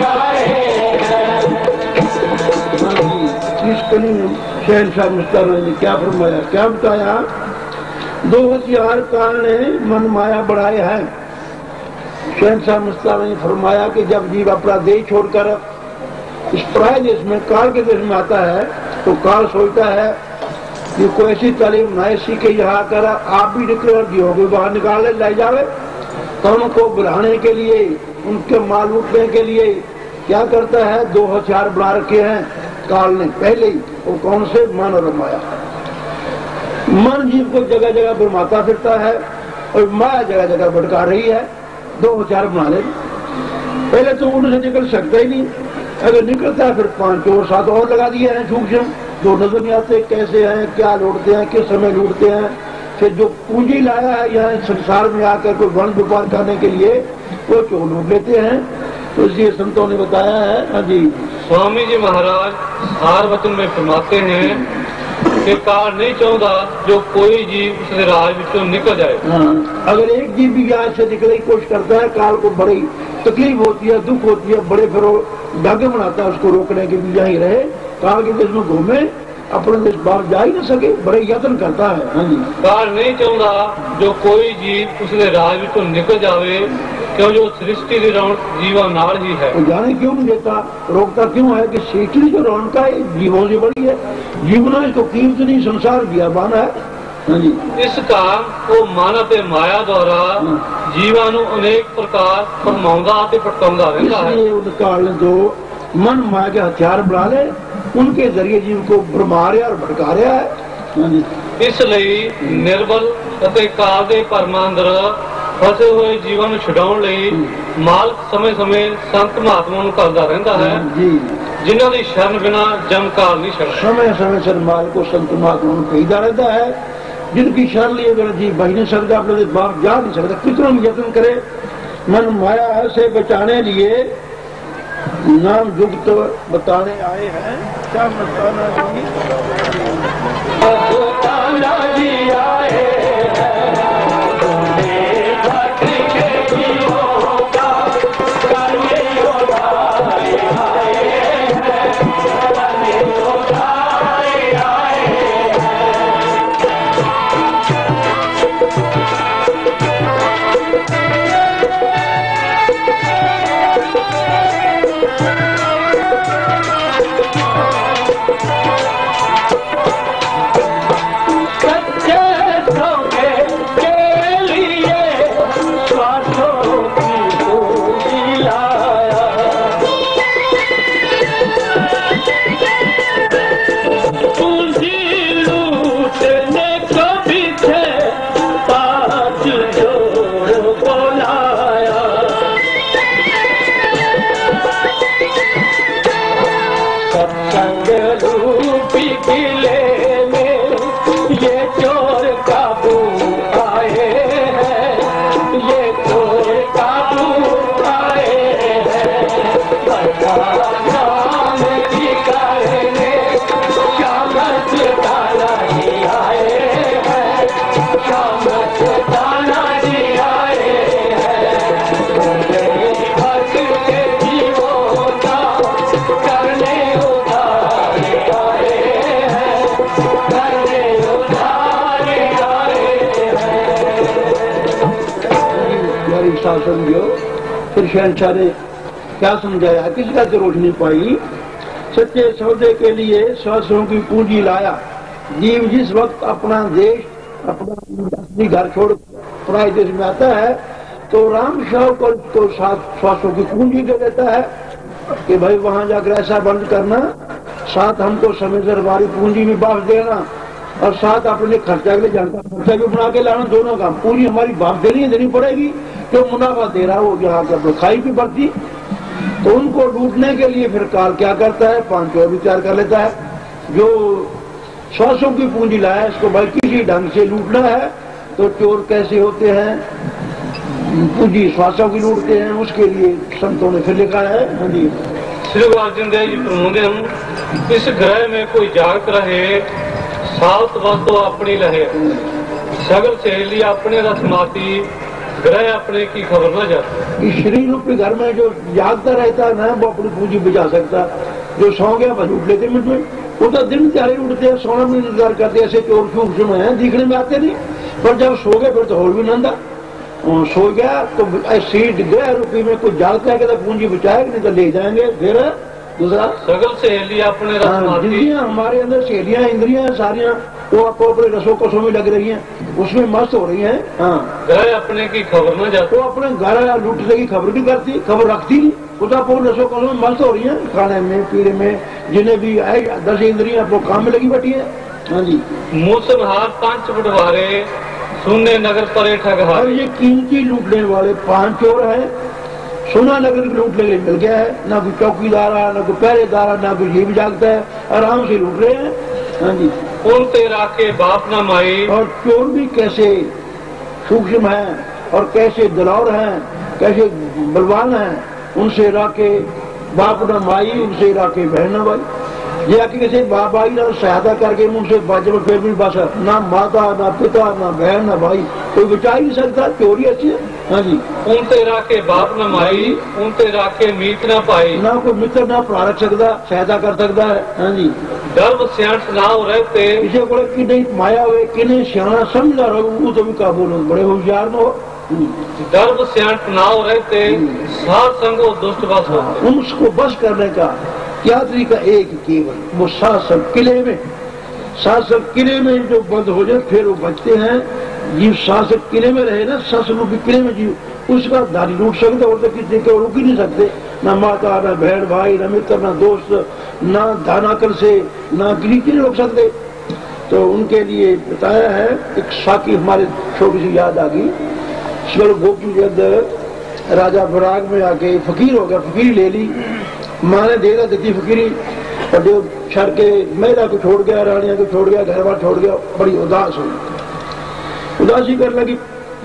आए हैं। शहनशाह मुस्ताना ने क्या फरमाया, क्या बताया? 2000 काल ने मन माया बढ़ाया है। शहनशाह मुस्ताना ने फरमाया कि जब जीव अपना देह छोड़कर इस पराये देश में काल के देश में आता है तो काल सोचता है कि कोई ऐसी तालीम नए सीखे यहाँ कर आप भी निकले जीवों को बाहर निकाले ले जावे, तो उनको बुलाने के लिए, उनके माल लूटने के लिए क्या करता है? 2 हथियार बना रखे हैं काल ने पहले ही। वो कौन से? मन और माया। मन जीव को जगह जगह भरमाता फिरता है और माया जगह जगह भटका रही है। 2 हथियार बना ले, पहले तो उनसे निकल सकता ही नहीं, अगर निकलता है फिर 5 और 7 और लगा दिए हैं सूक्ष्म, जो नजर नहीं आते कैसे हैं, क्या लूटते हैं, किस समय लूटते हैं। फिर जो पूंजी लाया है यहाँ संसार में आकर कोई वन व्यापार करने के लिए, वो चोर लूट लेते हैं। तो इसलिए संतों ने बताया है। हाँ जी, स्वामी जी महाराज हार वचन में फरमाते हैं कि काल नहीं चाहता जो कोई जीव उसके राज विचों निकल जाए। हाँ, अगर एक जीव भी यहाँ से निकलने की कोशिश करता है, काल को बड़ी तकलीफ होती है, दुख होती है, बड़े फिर धागे बनाता है उसको रोकने के भी यहीं रहे, काल के देश में घूमे, अपने देश बाहर जा ही न सके, बड़े यत्न करता है। हाँ जी, काल नहीं चाहता जो कोई जीव उसके राज विचों निकल जावे क्यों जो सृष्टि की रौनक जीवन नाल ही है। तो जाने क्यों नहीं देता, रोकता क्यों है कि सृष्टि जो रौनक है जीवों से बड़ी है, जीवना इसको कीमत नहीं, संसार बियाबान है। हाँ जी, इस कारण वो मानव ते माया द्वारा जीवन ਨੂੰ अनेक प्रकार फरमाਉਂਦਾ ਤੇ ਭਟਕਾਉਂਦਾ ਰਹਿੰਦਾ है। इसलिए उन कारण जो मन माया के हथियार बना ले, उनके जरिए जीव को भरमा रहा और भटका रहा है। हाँ जी, ਇਸ ਲਈ ਨਿਰਬਲ ਅਤੇ ਕਾਲ ਦੇ ਭਰਮਾਂ ਅੰਦਰ ਫਸੇ ਹੋਏ ਜੀਵਨ ਨੂੰ ਛਡਾਉਣ ਲਈ ਮਾਲਕ ਸਮੇਂ-ਸਮੇਂ ਸੰਤ ਮਹਾਤਮਾ ਨੂੰ ਕਰਦਾ ਰਹਿੰਦਾ ਹੈ जी, ਜਿਨ੍ਹਾਂ ਦੀ ਸ਼ਰਨ ਬਿਨਾ ਜਮ ਕਾਲ ਨਹੀਂ ਛੱਡਦਾ। समय समय से माल को संत महात्मा को भेजता रहता है, जिनकी शरण लिए अगर जी बच नहीं सकता, अपने बाप जा नहीं सकता, कितना भी यत्न करे मन माया से बचाने लिए नाम युक्त बताने आए हैं। क्या बताना जी? बताना जी आए समझो। फिर शहंशाह ने क्या समझाया, किसका जरूरत नहीं पाई, सच्चे सौदे के लिए सहस्रों की पूंजी लाया। जीव जिस वक्त अपना देश, अपना घर छोड़ पराए देश में आता है तो राम शाह को साथ सहस्रों की पूंजी दे देता है कि भाई वहां जाकर ऐसा बंद करना, साथ हमको समय से हमारी पूंजी भी वापस देना और साथ अपने खर्चा के लिए जानता खर्चा भी बना के लाना, दोनों काम। पूंजी हमारी वापस देनी पड़ेगी, जो मुनाफा दे रहा वो यहाँ पर खाई भी पड़ती। तो उनको लूटने के लिए फिर काल क्या करता है, 5 और भी तैयार कर लेता है। जो 100 की पूंजी लाया इसको भाई किसी ढंग से लूटना है, तो चोर कैसे होते हैं, पूंजी 100 की लूटते हैं, उसके लिए संतों ने फिर लिखा है। हाँ जी, श्री गुरु अर्जन देव जी फरमाते हैं, इस ग्रह में कोई जागत रहे, साल्त वस्तु अपनी रहे, सगल सहेली अपने रसमाती, ग्रह अपने की खबर न जाती। इस शरीर रूपी घर में जो जागता रहता है ना, वो अपनी पूंजी बचा सकता। जो सौ गया बस उठ लेते मिनट में, वो तो दिन त्यारे उठते हैं, सोना में इंतजार करते, ऐसे चोर सूक्ष्म है, दिखने में आते नहीं, पर जब सो गए फिर तो और भी नंदा। सो गया तो सीट ग्रह रूपी में कुछ जागता है, पूंजी बचाएगा, नहीं तो ले जाएंगे। फिर दूसरा सगल सहेली अपने इंद्रियां, हमारे अंदर सहेलियां इंद्रियां सारियां वो आपको अपने रसों कसों में लग रही हैं, उसमें मस्त हो रही हैं। हाँ, ग्रह अपने की खबर न जाती, तो अपने घर लूटने की खबर नहीं करती, खबर रखती नहीं, वो तो आपको रसों कसों में मस्त हो रही है, खाने में पीने में, जिन्हें भी 10 इंद्रियां आपको काम में लगी बैठी है। हाँ जी, मूसनहार 5 बटवारे, सुनने नगर परे ठगहार। और ये कीमती लूटने वाले 5 चोर हैं, सोना नगर लूटने के लिए मिल गया है, ना कोई चौकीदार है, ना कोई पहरेदार है, ना कोई जीव जागता है, आराम से लूट रहे हैं। हाँ जी, उनते राखे बाप न माई, और चोर भी कैसे सूक्ष्म हैं और कैसे दलौर हैं, कैसे बलवान हैं, उनसे राके बाप न माई, उनसे राके बहन न भाई। ये आके किसी बाप भाई ना सहायता करके उनसे बाजब फिर भी बस ना माता ना पिता ना बहन ना भाई, कोई बचा ही नहीं सकता, चोरी अच्छी है। हाँ जी, उनते राखे बाप न माई, उनते राखे मीत न पाई, ना कोई मित्र ना भरा रख सकता, सहायता कर सकता है। हाँ जी, गर्भ सियाणस ना हो रहते, किसी को कि नहीं माया हुए कि नहीं सियाणा समझदार हो, वो तो भी काबू लो, बड़े होशियार न हो। गर्भ स्याण नाव रहते सात संगो दुष्ट बस होते। उसको बस करने का क्या तरीका? एक केवल वो शासक किले में, शासक किले में जो बंद हो जाए फिर वो बचते हैं। जीव शासक किले में रहे ना, शासक रूपी किले में जीव, उसका दारी लूट सकते और तो किसी को रुक ही नहीं सकते। ना माता, ना बहन भाई, ना मित्र, ना दोस्त, ना दानाकर से, ना किसी नहीं रोक सकते। तो उनके लिए बताया है। एक साकी हमारे छोटी सी याद आ गई। स्वर गोपी जब राजा बराग में आके फकीर हो गया, फकीरी ले ली, माँ ने दे देती फकीरी, और जो छड़ के महिला को छोड़ गया, रानिया को छोड़ गया, घर बार छोड़ गया, बड़ी उदास हुई, उदासी करने लगी।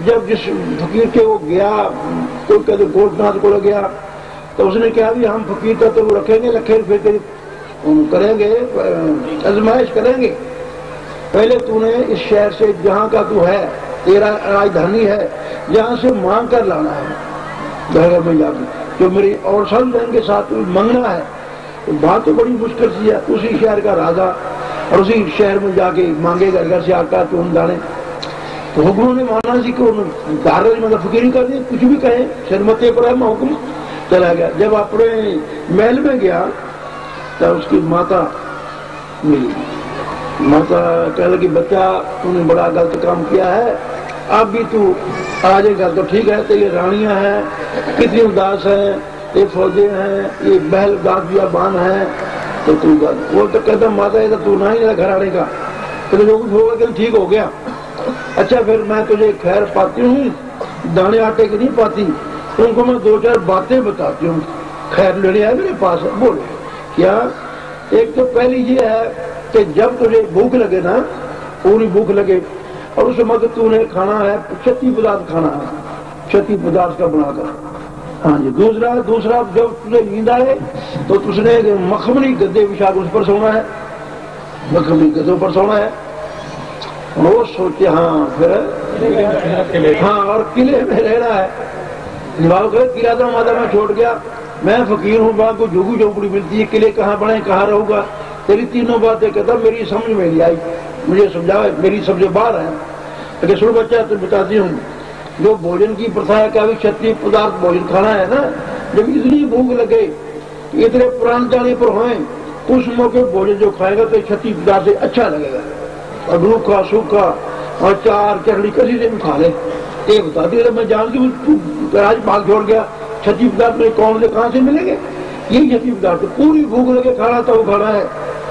जब जिस फकीर के वो गया, तो कहते गोरखनाथ को गया, तो उसने कहा भी हम फकीर का तो रखेंगे, लखेर फिर करेंगे, आजमाइश करेंगे। पहले तूने इस शहर से जहाँ का तू है, तेरा राजधानी है, जहाँ से मांग कर लाना है घर में जाकर, जो मेरी और सब जन के साथ मांगना है। तो बात तो बड़ी मुश्किल सी है। उसी शहर का राजा और उसी शहर में जाके मांगेगा घर से आकर तू हम जाने। तो हुक्म ने माना सी कि मतलब फकीरी कर दी, कुछ भी कहे, शर्मते पर है हुक्म चला गया। जब अपने महल में गया तो उसकी माता मिली। माता कह लगी बच्चा तूने बड़ा गलत काम किया है, अब भी तू आ जाएगा तो ठीक है। तो ये रानियां हैं कितनी उदास है, ये फौजे हैं, ये महल उदास बियाबान है, तो तू वो तो कहता माता ये तो तू ना ही घर आने का, तो जो कुछ होगा कि ठीक हो गया। अच्छा फिर मैं तुझे खैर पाती हूँ, दाने आटे की नहीं पाती, उनको मैं दो चार बातें बताती हूँ, खैर लेने आए मेरे पास। बोले क्या? एक तो पहली ये है कि जब तुझे भूख लगे ना, पूरी भूख लगे, और उस वक्त तूने खाना है क्षति पदार्थ खाना है, क्षति पदार्थ का बनाकर। हाँ जी। दूसरा जब तुझे नींद आए तो तुझने मखमली गद्दे बिछा उस पर सोना है, मखमली गद्दों पर सोना है। वो सोचे हाँ फिर हाँ, और किले में रहना है। किला तो माता में छोड़ गया, मैं फकीर हूँ, वहां को झुगी झोपड़ी मिलती है, किले कहाँ बने, कहाँ रहूंगा। तेरी तीनों बातें कहता मेरी समझ में नहीं आई, मुझे समझा, मेरी समझ बाहर है। लेकिन सुन बच्चा तो बताती हूँ, जो भोजन की प्रथा है क्या क्षत्रिय पदार्थ भोजन खाना है ना, जब इतनी भूख लगे, इतने प्राण जाने पर होए, उस मौके भोजन जो खाएगा तो क्षत्रिय पदार्थ से अच्छा लगेगा। और रूखा सूखा और चार चकड़ी किसी से भी खा ले, ये बता दी। मैं जानती हूँ आज भाग छोड़ गया, क्षत्रिय पदार्थ में कौन से कहाँ से मिलेंगे? यही क्षत्रिय पदार्थ, पूरी भूख लगे खाना तो वो खाना है,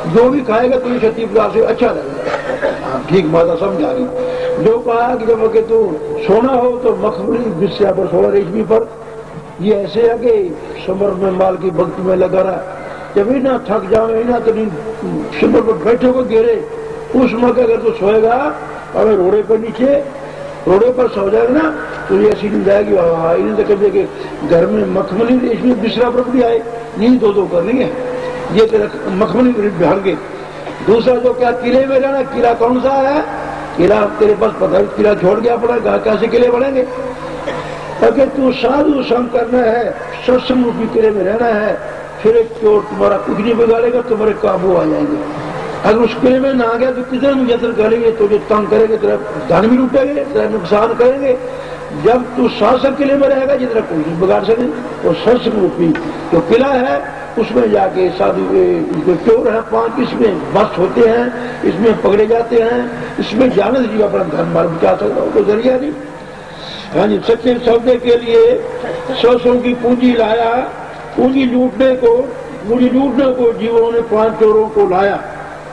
जो भी खाएगा तो ये क्षत्रिय पदार्थ से अच्छा लगेगा। ठीक माता समझ आ गई। जो कहा कि जब तू सोना हो तो मखमली बिस्या पर सोना, रेशमी पर। ये ऐसे है कि समर में माल की भक्ति में लगा रहा, जब ही ना थक जाओ ना तो समर पर बैठे हुए गिरे, उस मौके अगर तू सोएगा और रोड़े पर नीचे रोड़े पर सो जाएगा ना तो ये ऐसी नींद आएगी। इन्हें तो कभी कि घर में मखमली रेशमी बिस्रा पर भी आए, नींद दो कर लेंगे, ये तेरा मखमली बिहार के। दूसरा जो क्या किले में रहना, किला कौन सा है? किला तेरे पास पता है, किला छोड़ गया पड़ा, कैसे किले बनेंगे? अगर तू साधु संग करना है, सत्संग रूपी किले में रहना है, फिर एक चोर तुम्हारा कुछ नहीं बिगाड़ेगा, तुम्हारे काबू आ जाएंगे। अगर उस किले में ना आ गया तो कितने यत्न करेंगे, तुझे तंग करेंगे, तेरा धन भी लूटेंगे, तेरा नुकसान करेंगे। जब तू शासक किले में रहेगा जितना कोई बिगाड़ सके, तो सत्संग रूपी जो किला है उसमें जाके साधु जो चोर है 5 इसमें मस्त होते हैं, इसमें पकड़े जाते हैं, इसमें जाने से जीव अपना धन मार्ग बचा सकता हो, तो जरिया नहीं। हाँ जी। सच्चे सौदे के लिए 100 की पूंजी लाया, पूंजी लूटने को जीवों ने 5 चोरों को लाया।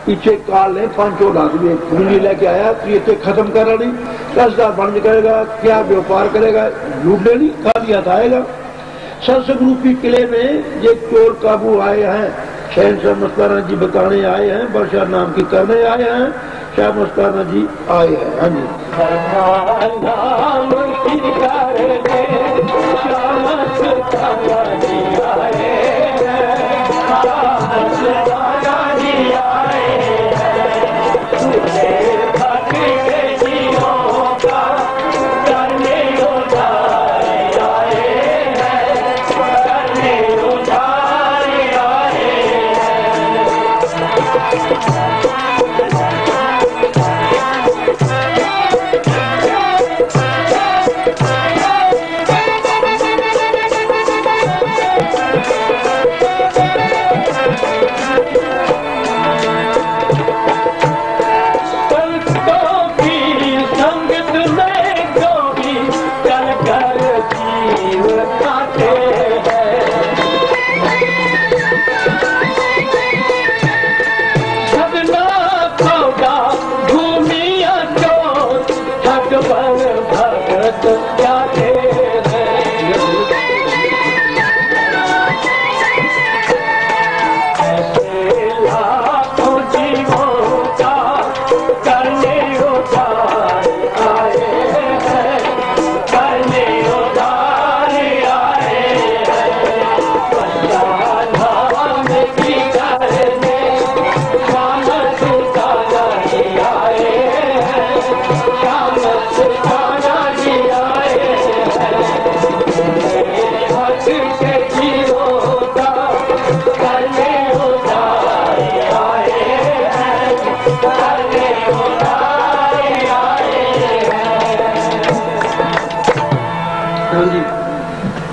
पीछे काल ने 5 चोर आदमी पूंजी लेके आया, तो ये खत्म करा नहीं, कसदा बंद करेगा, क्या व्यापार करेगा, लूट लेनी, खा दिया था आएगा। सत्संग रूपी किले में ये चोर काबू आए हैं, शहनशाह मस्ताना जी बताने आए हैं, वर्षा नाम की करने आए हैं, शाह मस्ताना जी आए हैं। हाँ जी।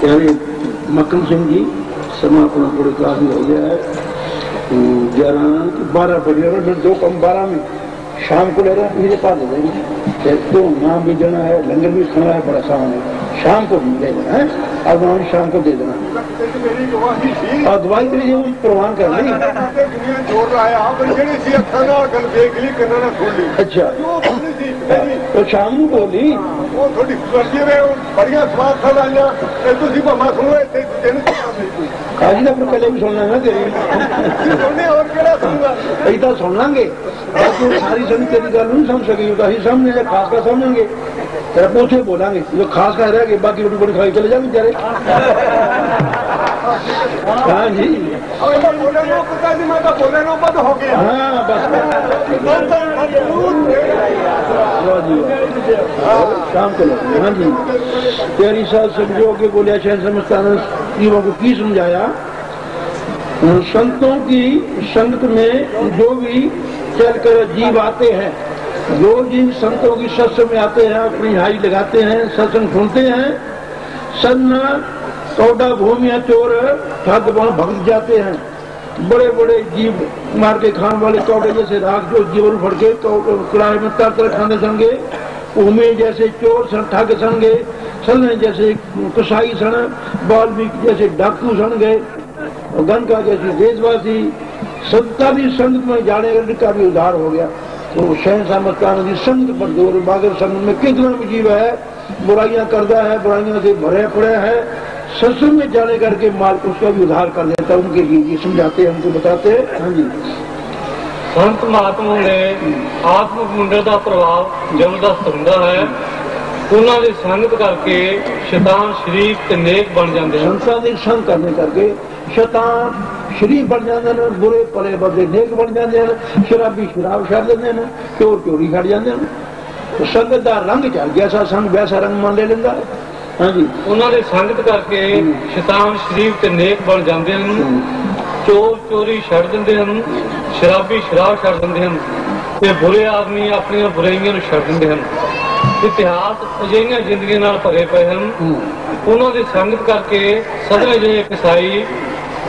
यानी मक्खन सिंह जी समा अपना पूरे काफी हो गया है 11-12 बजे 2 कम 12 में शाम को ले रहे हैं मेरे पास दे देंगे तो नाम भी देना है लंगर भी खाना है बड़ा सामान है शाम को भी दे देना है अब नाम शाम को दे देना और दवाई के लिए प्रवान कर ली अच्छा तो शाम को बोली काजी अपने कले भी सुनना ना तेरी ऐसा सुन लेंगे बाकी सारी संग तेरी गल नहीं समझ सकेगी तो अभी समझे खास का समझेंगे तेरा पूछे बोलेंगे जो खास का रह गए बाकी रोटी बड़ी खाई चले जाएंगे बेचारे हाँ जी हाँ बस शाम को लगे हाँ जी तेरी साथ समझो के बोलिया शहर समझता जीवों को की समझाया संतों की संगत में जो भी चलकर जीव आते हैं जो जीव संतों की सत्संग में आते हैं अपनी हाई लगाते हैं सत्संग सुनते हैं सन्ना कौड़ा भूमिया चोर ठग भग जाते हैं बड़े बड़े जीव मार के खाने वाले कौड़े जैसे राख जो जीवन फड़ के कड़ाई में तर खाने संगे भूमि जैसे चोर सन ठग सन गए सलने जैसे कसाई सन बाल्मीकि जैसे डाकू सन गए गनका जैसे देशवासी संता भी संगत में जाने का भी उद्धार हो गया तो शहनशाह मस्ताना की संगत पर जोर बागर संगत में कितना भी जीव है बुराइयां करता है बुराइयां से भरे पड़े है सत्संग में जाने करके माल उसका भी उद्धार कर देता है उनके लिए समझाते हमको बताते हैं हाँ जी संत महात्मा ने आत्मक मुंडे का प्रभाव जबरदस्त होता है उन्होंने की संगत करके शैतान शरीफ ते नेक बन जाते हैं संतां की संग करने करके शैतान शरीफ बन जाते हैं बुरे भले बदले नेक बन जाते हैं शराबी शराब छड़ देते हैं चोर चोरी छड़ जाते हैं तो संगत का रंग चल गया सा संग वैसा रंग मान ले लेंदा हाँ जी उन्होंने संगत करके शैतान शरीफ ते नेक बन जाते हैं चोर चोरी छड़ देंगे हैं शराबी शराब छड़ देंगे हैं ते बुरे आदमी अपनी बुराइयां छड़ देंगे हैं इतिहास अजिहियां जिंदगी नाल भरे पे हैं उन्होंने संगत करके सदरे जे कसाई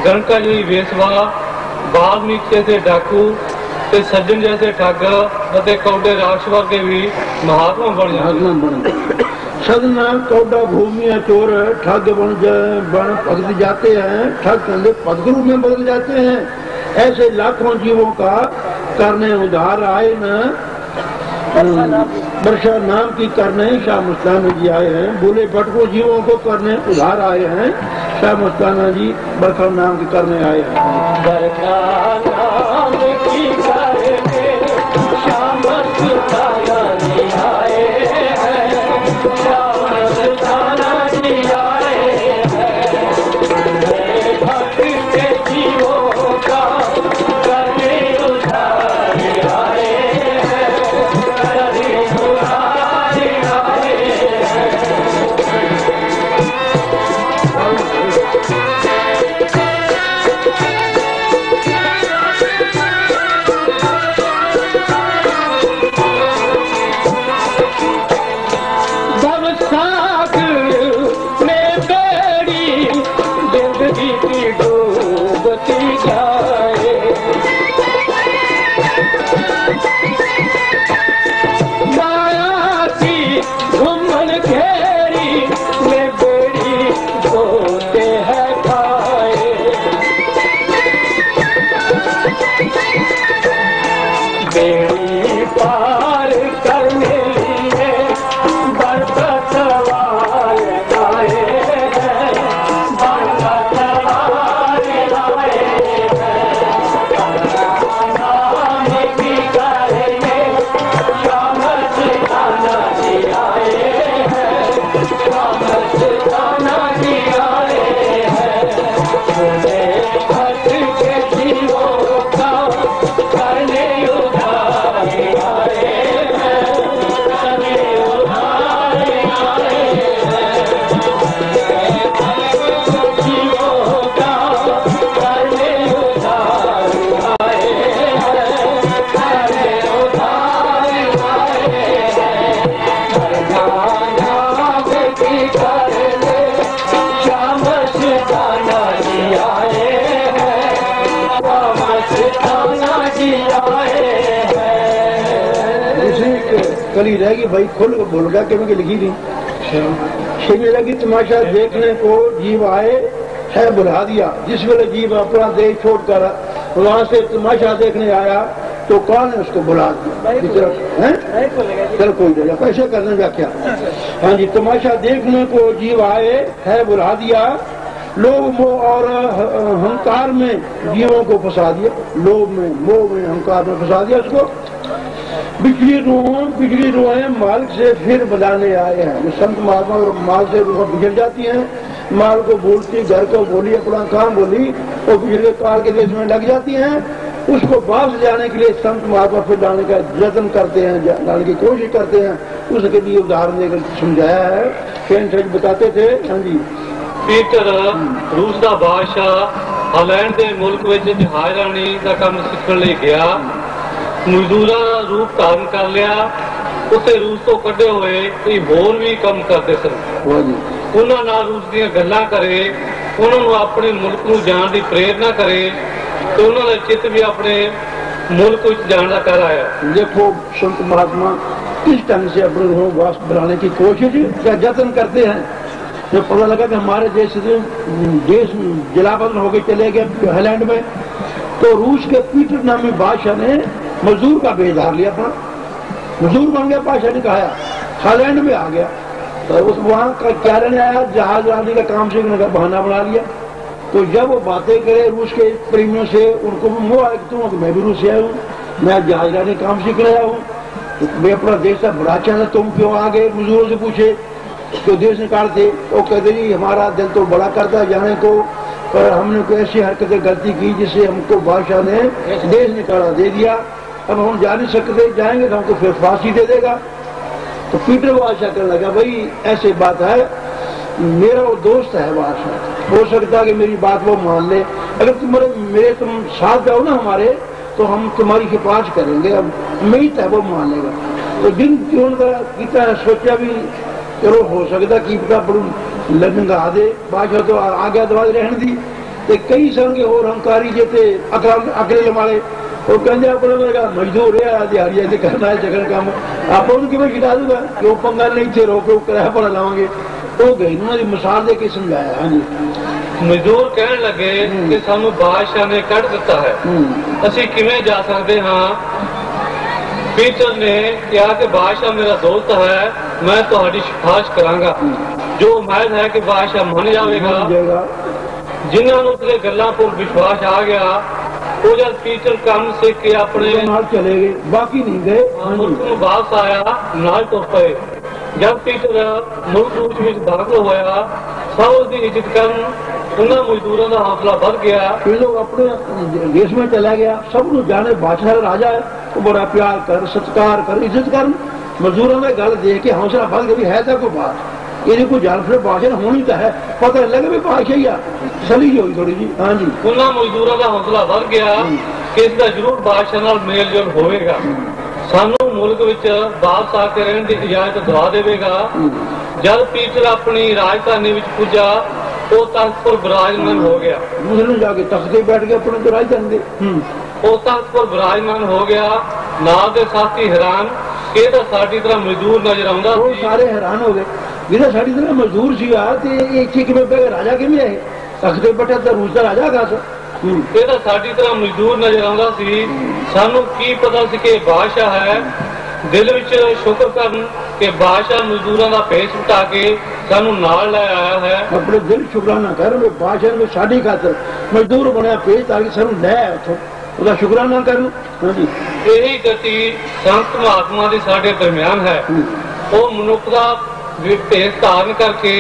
गणका जी वेसवा वाल्मीकि जैसे डाकू ते सज्जन जैसे ठग और कौडे राक्ष वर्गे भी महात्मा बन जाते सदना कौड़ा भूमिया चोर ठग बन भगत जाते हैं ठग पद रूप में बदल जाते हैं ऐसे लाखों जीवों का करने उधार आए न वर्षा नाम की करने शाह मस्ताना जी आए हैं बोले भटको जीवों को करने उधार आए हैं शाह मस्ताना जी बरखा नाम की करने आए हैं बरखा नाम की करने शाह मस्ताना जी आए हैं शाह मस्ताना जी आए हैं भक्त के जीवों का करने उधार आए कली रहेगी भाई खुल को भूल गया कि लिखी थी छेवी लगी तमाशा देखने को जीव आए है बुला दिया। जिस वेले जीव अपना देश छोड़कर वहां से तमाशा देखने आया तो कौन है उसको बुला दिया। चल कोई नहीं कैसे करने का क्या। हाँ जी, तमाशा देखने को जीव आए है बुला दिया। लोभ मोह और अहंकार में जीवों को फंसा दिया। लोभ में, मोह में, अहंकार में फंसा दिया उसको। बिजली रूहें मालिक से फिर बुलाने आए हैं। जो संत महात्मा माल से रूह बिगड़ जाती हैं, माल को बोलती, घर को बोली, अपना काम बोली, और बिजली काल के देश में लग जाती हैं। उसको वापस जाने के लिए संत महात्मा फिर लाने का यत्न करते हैं, लाने की कोशिश करते हैं। उसके लिए उदाहरण देकर समझाया है। फेन सच बताते थे। हाँ जी, पीटर रूस का बादशाह हालैंड के मुल्क में जहाजरानी का काम सीखने लिए गया। मजदूरा का रूप धारण कर लिया। उसे रूस तो कढ़े हुए कई होर भी काम करते सन। उन्होंने नाल रूस दी गल्लां करे, उन्होंने अपने मुल्क को जाने की प्रेरणा करे, तो उन्होंने चित्त भी अपने मुल्क को जाने का कर आया। देखो संत महात्मा किस ढंग से अपने रूह वापस बनाने की कोशिश या यत्न करते हैं। जब पता लगा कि हमारे देश जलावतन होकर चले गए हालैंड में, तो रूस के पीटर नामी बादशाह ने मजदूर का भेज धार लिया। अपना मजदूर बन गया। बादशाह ने कहा हालैंड में आ गया, तो उस वहां का क्या रहने आया, जहाज आने का काम सीखने का बहाना बना लिया। तो जब वो बातें करे रूस के प्रेमियों से, उनको भी मोह आया कि मैं भी रूस से आया हूँ, मैं जहाज आने काम सीखने आया हूँ, तो मैं अपना देश का बड़ा चाहता, तुम क्यों आ गए। मजदूरों से पूछे तो देश निकालते, वो कहते जी हमारा दिल तो बड़ा करता जाने को, पर हमने कोई ऐसी हरकतें गलती की जिससे हमको बादशाह ने देश निकाला दे दिया। अब हम जा नहीं सकते, जाएंगे तो हमको फिर फांसी दे देगा। तो पीटर बादशाह कहने लगा भाई ऐसी बात है, मेरा वो दोस्त है बादशाह, हो सकता है कि मेरी बात वो मान ले। अगर तुम साथ जाओ ना हमारे, तो हम तुम्हारी हिफाजत करेंगे। अब उम्मीद है वो मान लेगा। तो जिन कितना सोचा भी चलो हो सकता की पता बड़ू लंगा दे। बादशाह तो आ गया दवा रहने दी। तो कई संगे और हंकारी जे थे अकेले वाले, वो कहते अपने मजदूर है दिहाड़ी करना है जगह काम, आप उनकी मैं छिटा दूंगा कि वो पंगा नहीं थे, रोके किराया पर लावांगे। तो गई उन्होंने मिसाल दे के समझाया। हाँ जी, मजदूर कहने लगे कि सानू बादशाह ने कढ़ दिता है, असी किवें जा सकते हाँ। पीटर ने कहा कि बादशाह मेरा दोस्त है, मैं तुम्हारी सिफारिश करांगा। जो उम्मीद है कि बादशाह मान जाएगा। जिन्होंने उसके गल्लां पर विश्वास आ गया, वो जब पीटर काम सीख के अपने चले गए, बाकी नहीं गए। मुल्क में वापस आया, नाल तुर पे। जब पीटर मुल्क रूस में दाखिल होया, सब उसकी इज्जत करन, उन्होंने मजदूरों का हौसला बढ़ गया। ये लोग अपने देश में चला गया, सब लोग जाने बादशाह राजा है, तो बड़ा प्यार कर, सत्कार कर, इज्जत कर। मजदूरों में गल देख के हौसला बढ़ गया, है तो कोई बात ये कोई जान फिर बादशाह होनी तो है, पता लगे भी बादशाह ही आ सली जी होगी थोड़ी जी। हाँ जी, उन्होंने मजदूरों का हौसला बढ़ गया कि इसका जरूर बादशाह नाल मेल जोल होगा, सानू मुल्क विच वापस आके रहने की इजाजत दवा देगा। जब पीटर अपनी राजधानी विच पुजा, वो तख्त पर विराजमान हो गया। दूसरे जाके तख्त पे बैठ गया अपने तो राजधानी। वो तख्त पर विराजमान हो गया। नाल दे साथी हैरान कि ये तो साडी तरह मजदूर नजर आउंदा। वो सारे हैरान हो गए, जिन्हें साड़ी तरह मजदूर सीगा ते राजा किमें है, तख्त पे बैठा तो रूस का राजा खास। ये तो साडी तरह मजदूर नजर आउंदा सी। सानू की पता सी कि बादशाह है। दिल विच शुक्र करन कि बादशाह मजदूरों का भेष उठा के सानू नाल ले आया है। अपने दिल शुक्राना कर, बादशाह ने साडी खातर मजदूर बनया भेज ताकि सानू ले आया उथों, उसका शुक्राना कर। हाँ जी, यही गति संत महात्मा की साडे दरम्यान है। वो मनुख का भेष धारण करके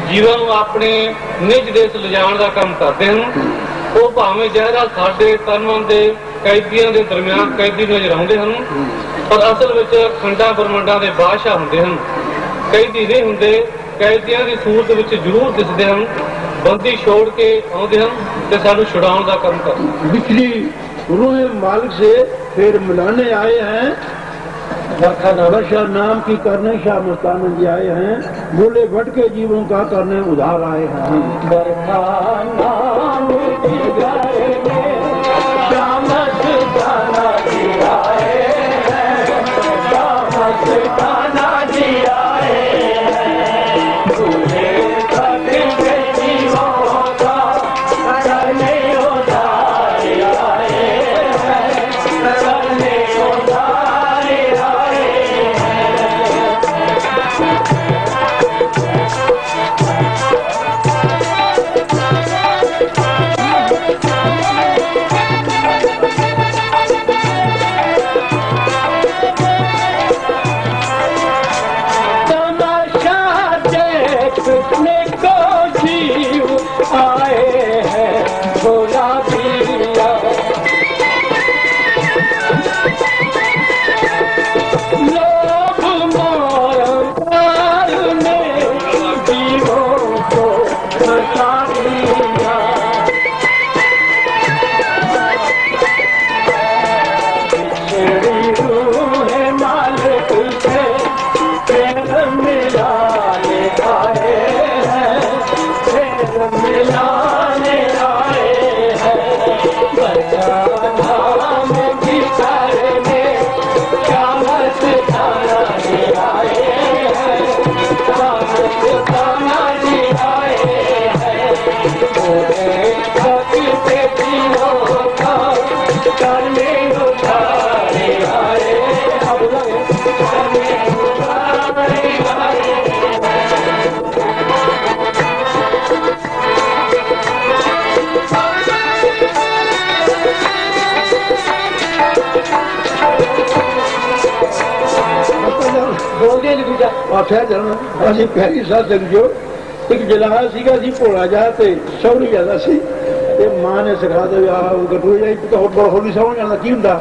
जीवन अपने निज देश लिजाण का काम करते हैं। वो भावें जहरा साडे तन के कैदियों के दरम्यान कैदी नजर आते हैं, पर असल में खंडा ब्रह्मंडा के बादशाह होंगे हैं। कैदी नहीं होंगे, कैदियों की सूरत में जरूर दिसते हैं। बंदी छोड़ के आते हैं तो सानू छुड़ाने का काम कर। बिजली रूह मालिक से फिर मिलाने आए हैं। बादशाह नाम की करने शाह मस्तानंद जी आए हैं, बोले भट के जीवों का करने उधार आए हैं। श्याम करने उठारे आए, अब करने उठारे आए। बोलते दूजा आख्या जाना असं प्यारी साथ समझो एक जलाहा सीगा सी भोला जा ते सौरी ज्यादा सी ते मां ने सिखा दे गटू जाई तो होली समझ जाना की हुंदा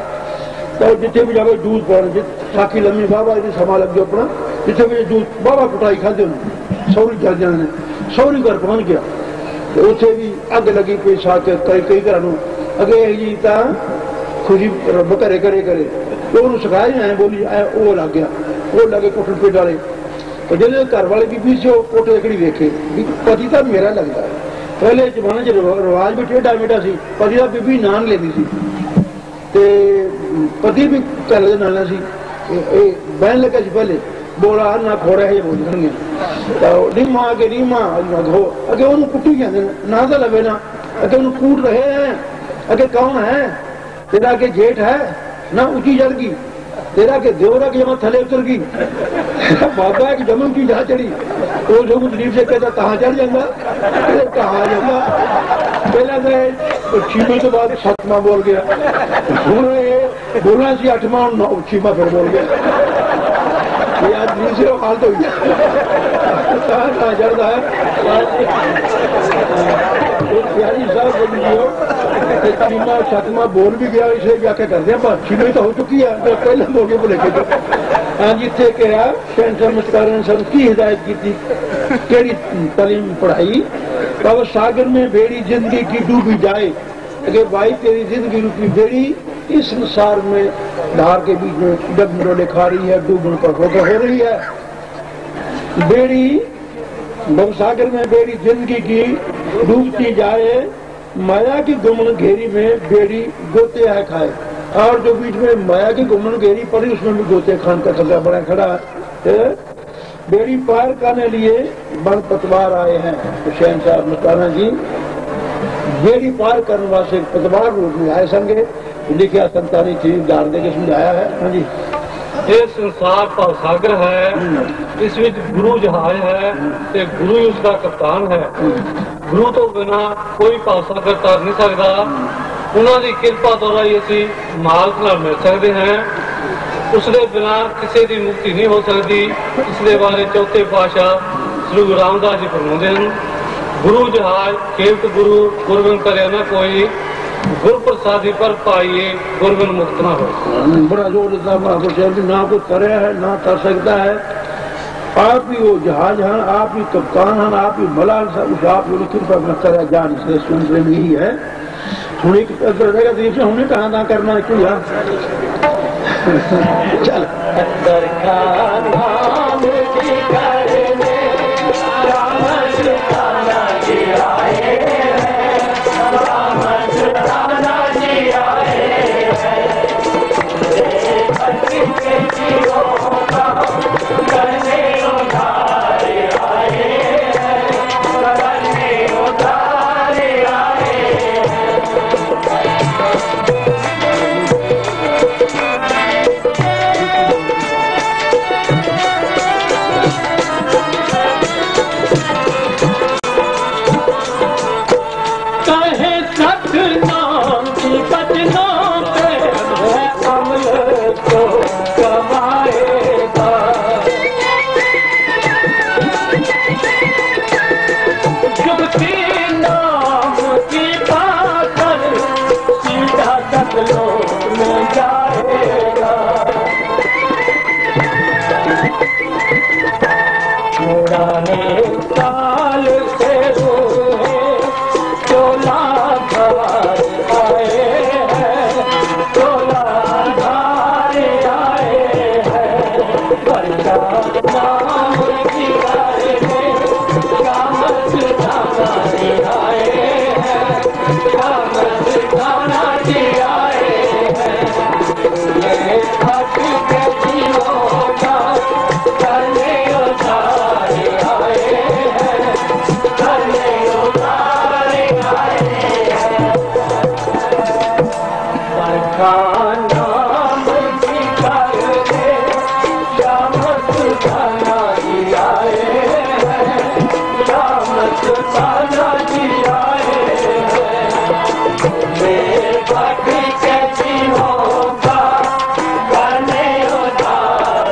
तो जिथे भी जावे दूध पाने साकी लम्मी बाबा जी समा लग गया अपना जिथे भी दूध बाबा कुटाई खाते होने सौरी जा जाने सौरी घर पहुंच गया तो उसे भी अग लगी कोई साथ कई घर अगे जी ता खुशी रब करे करे करे तो उन्होंने सिखाया है बोली वो लग गया वो लगे कुटन पिट वाले तो जो घर वाले बीबी से कोटे एकड़ी देखे पति तो मेरा लगता है पहले जमाने च रिवाज भी टेढ़ा मेढ़ा सी पति का बीबी नान लेती सी ते पति भी घर के नाना सी बहन लगा सी पहले बोला ना खोड़ा है बोल तो नीमा अगे नीमा अगो अगे उन्होंने कुट्टी कहते ना तो लगे ना अगे उन्होंने कूट रहे हैं अगे कौन है तेरा अगे जेठ है ना ऊंची चढ़ गई तेरा के देवरा की जमा थले उतर गई बाबा एक जमन की जहाँ चढ़ी तो जो दिलीप से कहता कहाँ चढ़ जाएगा कहाँ जाएगा पहला तो छीमे तो बाद सतमा बोल गया बोलना सी अठवा छीमा फिर बोल गया ये आज दूसरे हाल तो कहाँ चढ़ता है प्यारी साहब बोलियो छीमा सतमा बोल भी गया इसे व्याख्या कर दिया पर छीमे तो हो चुकी है तो पहले लोगे बोले हाँ जिथे कहा संस्कार सब की हिदायत की थी केड़ी तालीम पढ़ाई बाबा सागर में बेड़ी जिंदगी की डूबी जाए अगर भाई तेरी जिंदगी रूपी बेड़ी इस संसार में धार के बीच में डगमडोले खा रही है डूबने पर हो रही है बेड़ी भवसागर में बेड़ी जिंदगी की डूबती जाए माया की गुमन घेरी में बेड़ी गोते है खाए और जो बीच में माया की गुमन घेरी पड़ी उसमें भी गोते खान का खतरा बड़ा खड़ा है बेड़ी पार करने लिए बन पतवार आए हैं हुसैन साहब मुस्ताना जी बेड़ी पार करने वास्ते पतवार रूप में आए संगे लिखा संतानी चीज डाल दे के समझाया है। हाँ जी ये संसार भवसागर है इस विच गुरु जहाज है ते गुरु ही उसका कप्तान है गुरु तो बिना कोई भवसागर तर नहीं सकता उन्होंने कृपा द्वारा ही असी मालक नाल मिल सकते हैं उसके बिना किसी की मुक्ति नहीं हो सकती इसके बारे चौथे पातशाह श्री गुरु रामदास जी फरमाते हैं गुरु जहाज केवट गुरु गुरबिन करे न कोई गुरु प्रसादी पर पाइए गुरबिन मुक्त ना हो। बड़ा जोर देता ना कुछ करे है ना कर सकता है आप ही वो जहाज हैं आप ही कप्तान हैं आप ही मलाल उस आप ही कृपा में करे जान से सुन यही है हुने दीप से हमने कहा ना करना है क्यों चल नाम की करने श्याम सुल्ताना जी आए हैं, श्याम सुल्ताना जी आए हैं। मेरे बाकी कैसी होगा करने उधार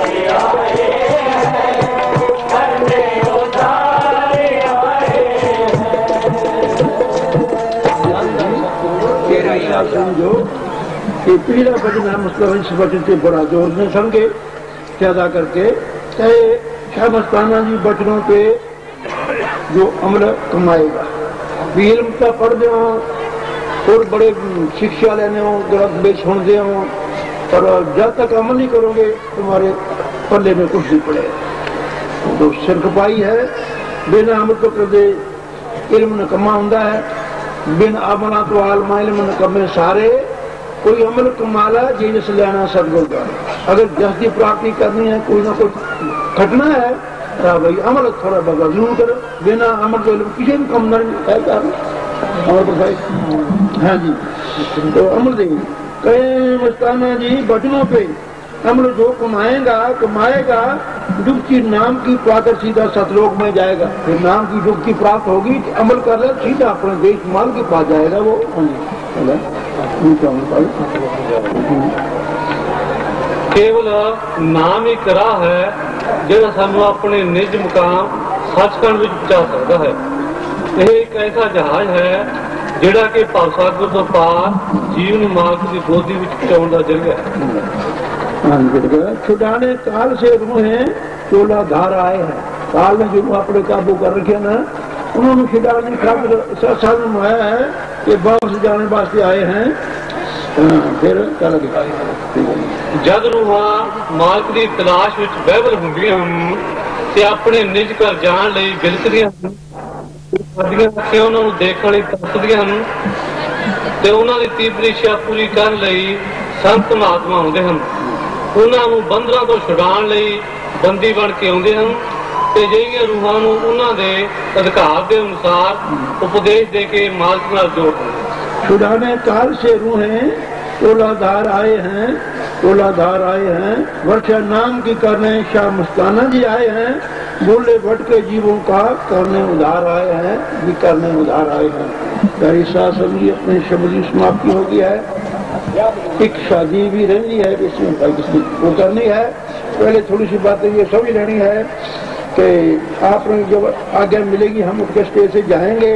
आए हैं, करने उधार आए हैं। समझो कि पीला भजन है, मतलब इस वचन से बड़ा जोर ने समझे ज्यादा करके चाहे शाह मस्ताना जी बचनों पे जो अमल कमाएगा भी इल्म का पढ़ते हो और बड़े शिक्षा लेने हो, ग्रंथ में सुनते हो, पर जब तक अमल नहीं करोगे तुम्हारे पल्ले में कुछ नहीं पड़ेगा। तो सिर खपाई है, बिना अमल तो कर दे इल्म न कमा होंदा है, बिन अमला तो आलमा इल्म न कमे सारे। कोई अमल कमाला जिस लेना सदगुर का। अगर जस की प्राप्ति करनी है कोई ना कोई घटना है तो भाई अमल थोड़ा बगा जरूर करो, बिना अमल तो किसी भी कम नहीं अमल तो भाई। हाँ जी, तो अमल देंगे कहे मस्ताना जी बचनों पे अमल जो कमाएगा डुबकी नाम की पाकर सीधा सतलोक में जाएगा। फिर नाम की डुबकी प्राप्त होगी, अमल कर ले सीधा अपने देश माल के पास जाएगा वो। केवल नाम ही राह है ਜਿਹੜਾ ਸਾਨੂੰ ਆਪਣੇ ਨਿਜ ਮੁਕਾਮ ਸੱਚਖੰਡ ਵਿੱਚ ਪਹੁੰਚਾ ਸਕਦਾ ਹੈ। ਇਹ ਇੱਕ ਐਸਾ ਜਹਾਜ਼ ਹੈ ਜਿਹੜਾ ਕਿ ਭਵਸਾਗਰ ਤੋਂ ਪਾਰ ਜੀਵਨ ਮਾਰਗ ਦੀ ਗੋਦੀ ਵਿੱਚ ਪਹੁੰਚਾਉਣ ਦਾ ਜ਼ਰੀਆ ਹੈ। छुड़ाने काल से रूहें चोला धार आए हैं। काल ने जो अपने काबू कर रखे ना उन्होंने छुड़ाने खातिर साधन आया है कि वापस जाने वास्ते आए हैं। फिर क्या लगेगा जद रूहां मालक की तलाश ਵਿੱਚ ਬਹਿਬਲ ਹੁੰਦੀਆਂ ਹਨ ਤੇ ਆਪਣੇ ਨਿਜ ਘਰ ਜਾਣ ਲਈ ਬਿਲਕਦੀਆਂ ਹਨ, ਅੱਖਾਂ ਉਹਨਾਂ ਨੂੰ ਦੇਖਣ ਲਈ ਤਰਸਦੀਆਂ ਹਨ ਤੇ ਉਹਨਾਂ ਦੀ ਤੀਬਰ ਇੱਛਾ ਪੂਰੀ ਕਰਨ ਲਈ ਸੰਤ ਮਹਾਤਮਾ ਆਉਂਦੇ ਹਨ। ਉਹਨਾਂ ਨੂੰ ਬੰਦਰਾਂ ਤੋਂ ਛੁਡਾਉਣ ਲਈ ਬੰਦੀ ਬਣ ਕੇ ਆਉਂਦੇ ਹਨ ਤੇ ਜਿਹੜੀਆਂ ਰੂਹਾਂ ਨੂੰ ਉਹਨਾਂ ਦੇ ਅਧਿਕਾਰ ਦੇ ਅਨੁਸਾਰ ਉਪਦੇਸ਼ ਦੇ ਕੇ ਮਾਲਕ ਨਾਲ ਜੋੜਦੇ ਹਨ। छुड़ाने काल से रूहें तोलाधार आए हैं, वर्षा नाम की करने शाह मस्ताना जी आए हैं। बोले भट के जीवों का करने उधार आए हैं, भी करने उधार आए हैं। प्यारी सास अभी अपनी शब्द की समाप्ति हो गई है। एक शादी भी रहनी है, इसमें वो करनी है। पहले थोड़ी सी बातें ये समझ लेनी है कि आपने जब आज्ञा मिलेगी हम उसके स्टेज से जाएंगे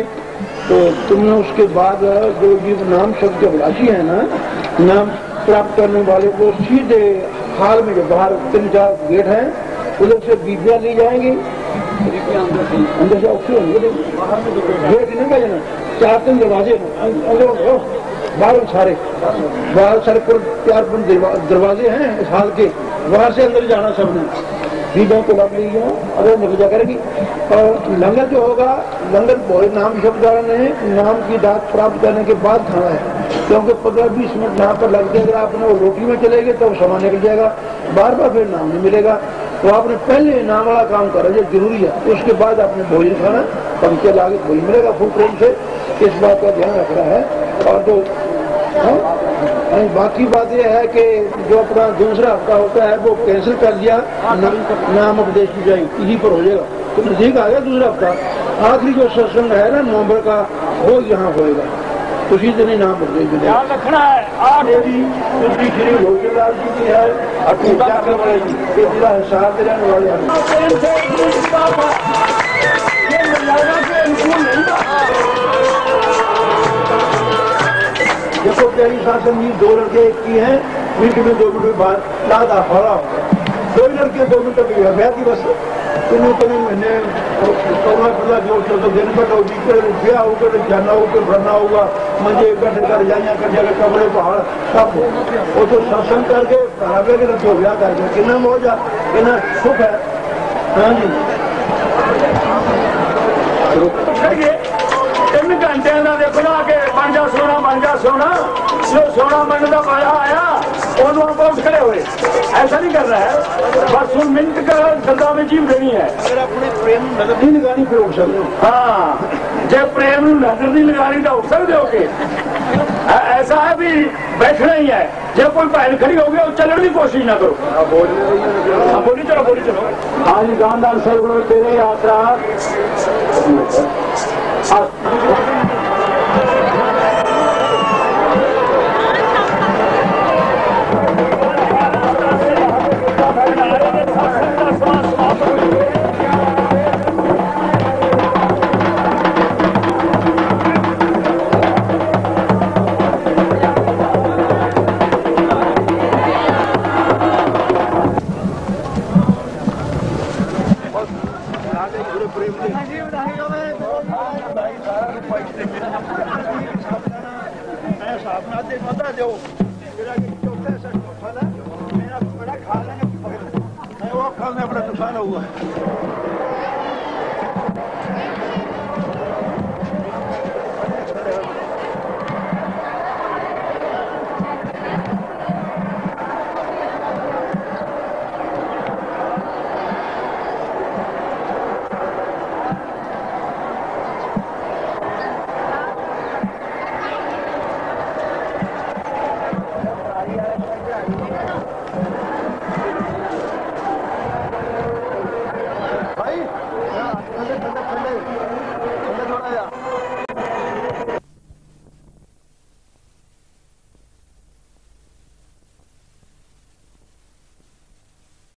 तो तुमने उसके बाद जो जीव नाम शब्द के अभिलाषी है ना, नाम प्राप्त करने वाले को सीधे हाल में जो बाहर 3-4 गेट हैं उधर से बीबियाँ ली जाएंगी, अंदर से ऑक्सीजन गेट नहीं का जाना 4-3 दरवाजे अंदर बाहर सारे पर 4-5 दरवाजे हैं इस हाल के, वहां से अंदर जाना सबने। बीबियों को लग लीजिए अगर निकल करेगी। और लंगर जो होगा, लंगर भोले नाम शब्द ने नाम की दात प्राप्त करने के बाद खाना है, क्योंकि 15-20 मिनट यहाँ पर लग जाएगा। आपने वो रोटी में चलेंगे तो सामान निकल जाएगा, बार बार फिर नाम नहीं मिलेगा। तो आपने पहले नाम वाला काम करा जो जरूरी है, उसके बाद आपने भोजन खाना, पंखे लागे भोजन मिलेगा फुल ट्रेन से। इस बात का ध्यान रखना है। और जो बाकी बात यह है कि जो अपना दूसरा हफ्ता होता है वो कैंसिल कर दिया, नाम उपदेश की जाए इसी पर हो जाएगा। तो नजदीक आ गया दूसरा हफ्ता। आखिरी जो सत्संग है ना नवंबर का वो यहाँ होएगा, उसी दिन ही नाम उपदेश ध्यान रखना है। श्री भोजलाल जी की है हिसाब देने वाले देखो प्यारी शासन जी 2 लड़के एक की हैं, मिनट में 2 मिनट बाद लादा फौरा हो गया। 2 लड़के 2 मिनट में गया थी बस। तुम्हें मैंने जो दिन पर ब्याह होकर जाना होकर भरना होगा, मंजे इकट्ठे कर जाइया कर जाकर कमरे पहाड़ सब वो तो सत्संग करके पढ़ावे के तो ब्याह करके कितना मौज है, कितना सुख है। हाँ जी 3 घंटे का देखो ना कि बन जा सोना जो सोना बनने का पाया आया और वहाँ पर खड़े हुए। ऐसा नहीं कर रहा है, बस 1 मिनट का गंदा में जीव देनी है। अगर अपने प्रेम नजर नहीं लगानी फिर उठ सकते हो। हाँ, जब प्रेम नजर नहीं लगानी तो उठ सकते हो। ऐसा है भी बैठना ही है। जब कोई भैन खड़ी हो गया चलने की कोशिश ना करो। बोली चलो। हाँ जी गांधार सदगुरु तेरे यात्रा अपना नुकसान हुआ है। भाई थोड़ा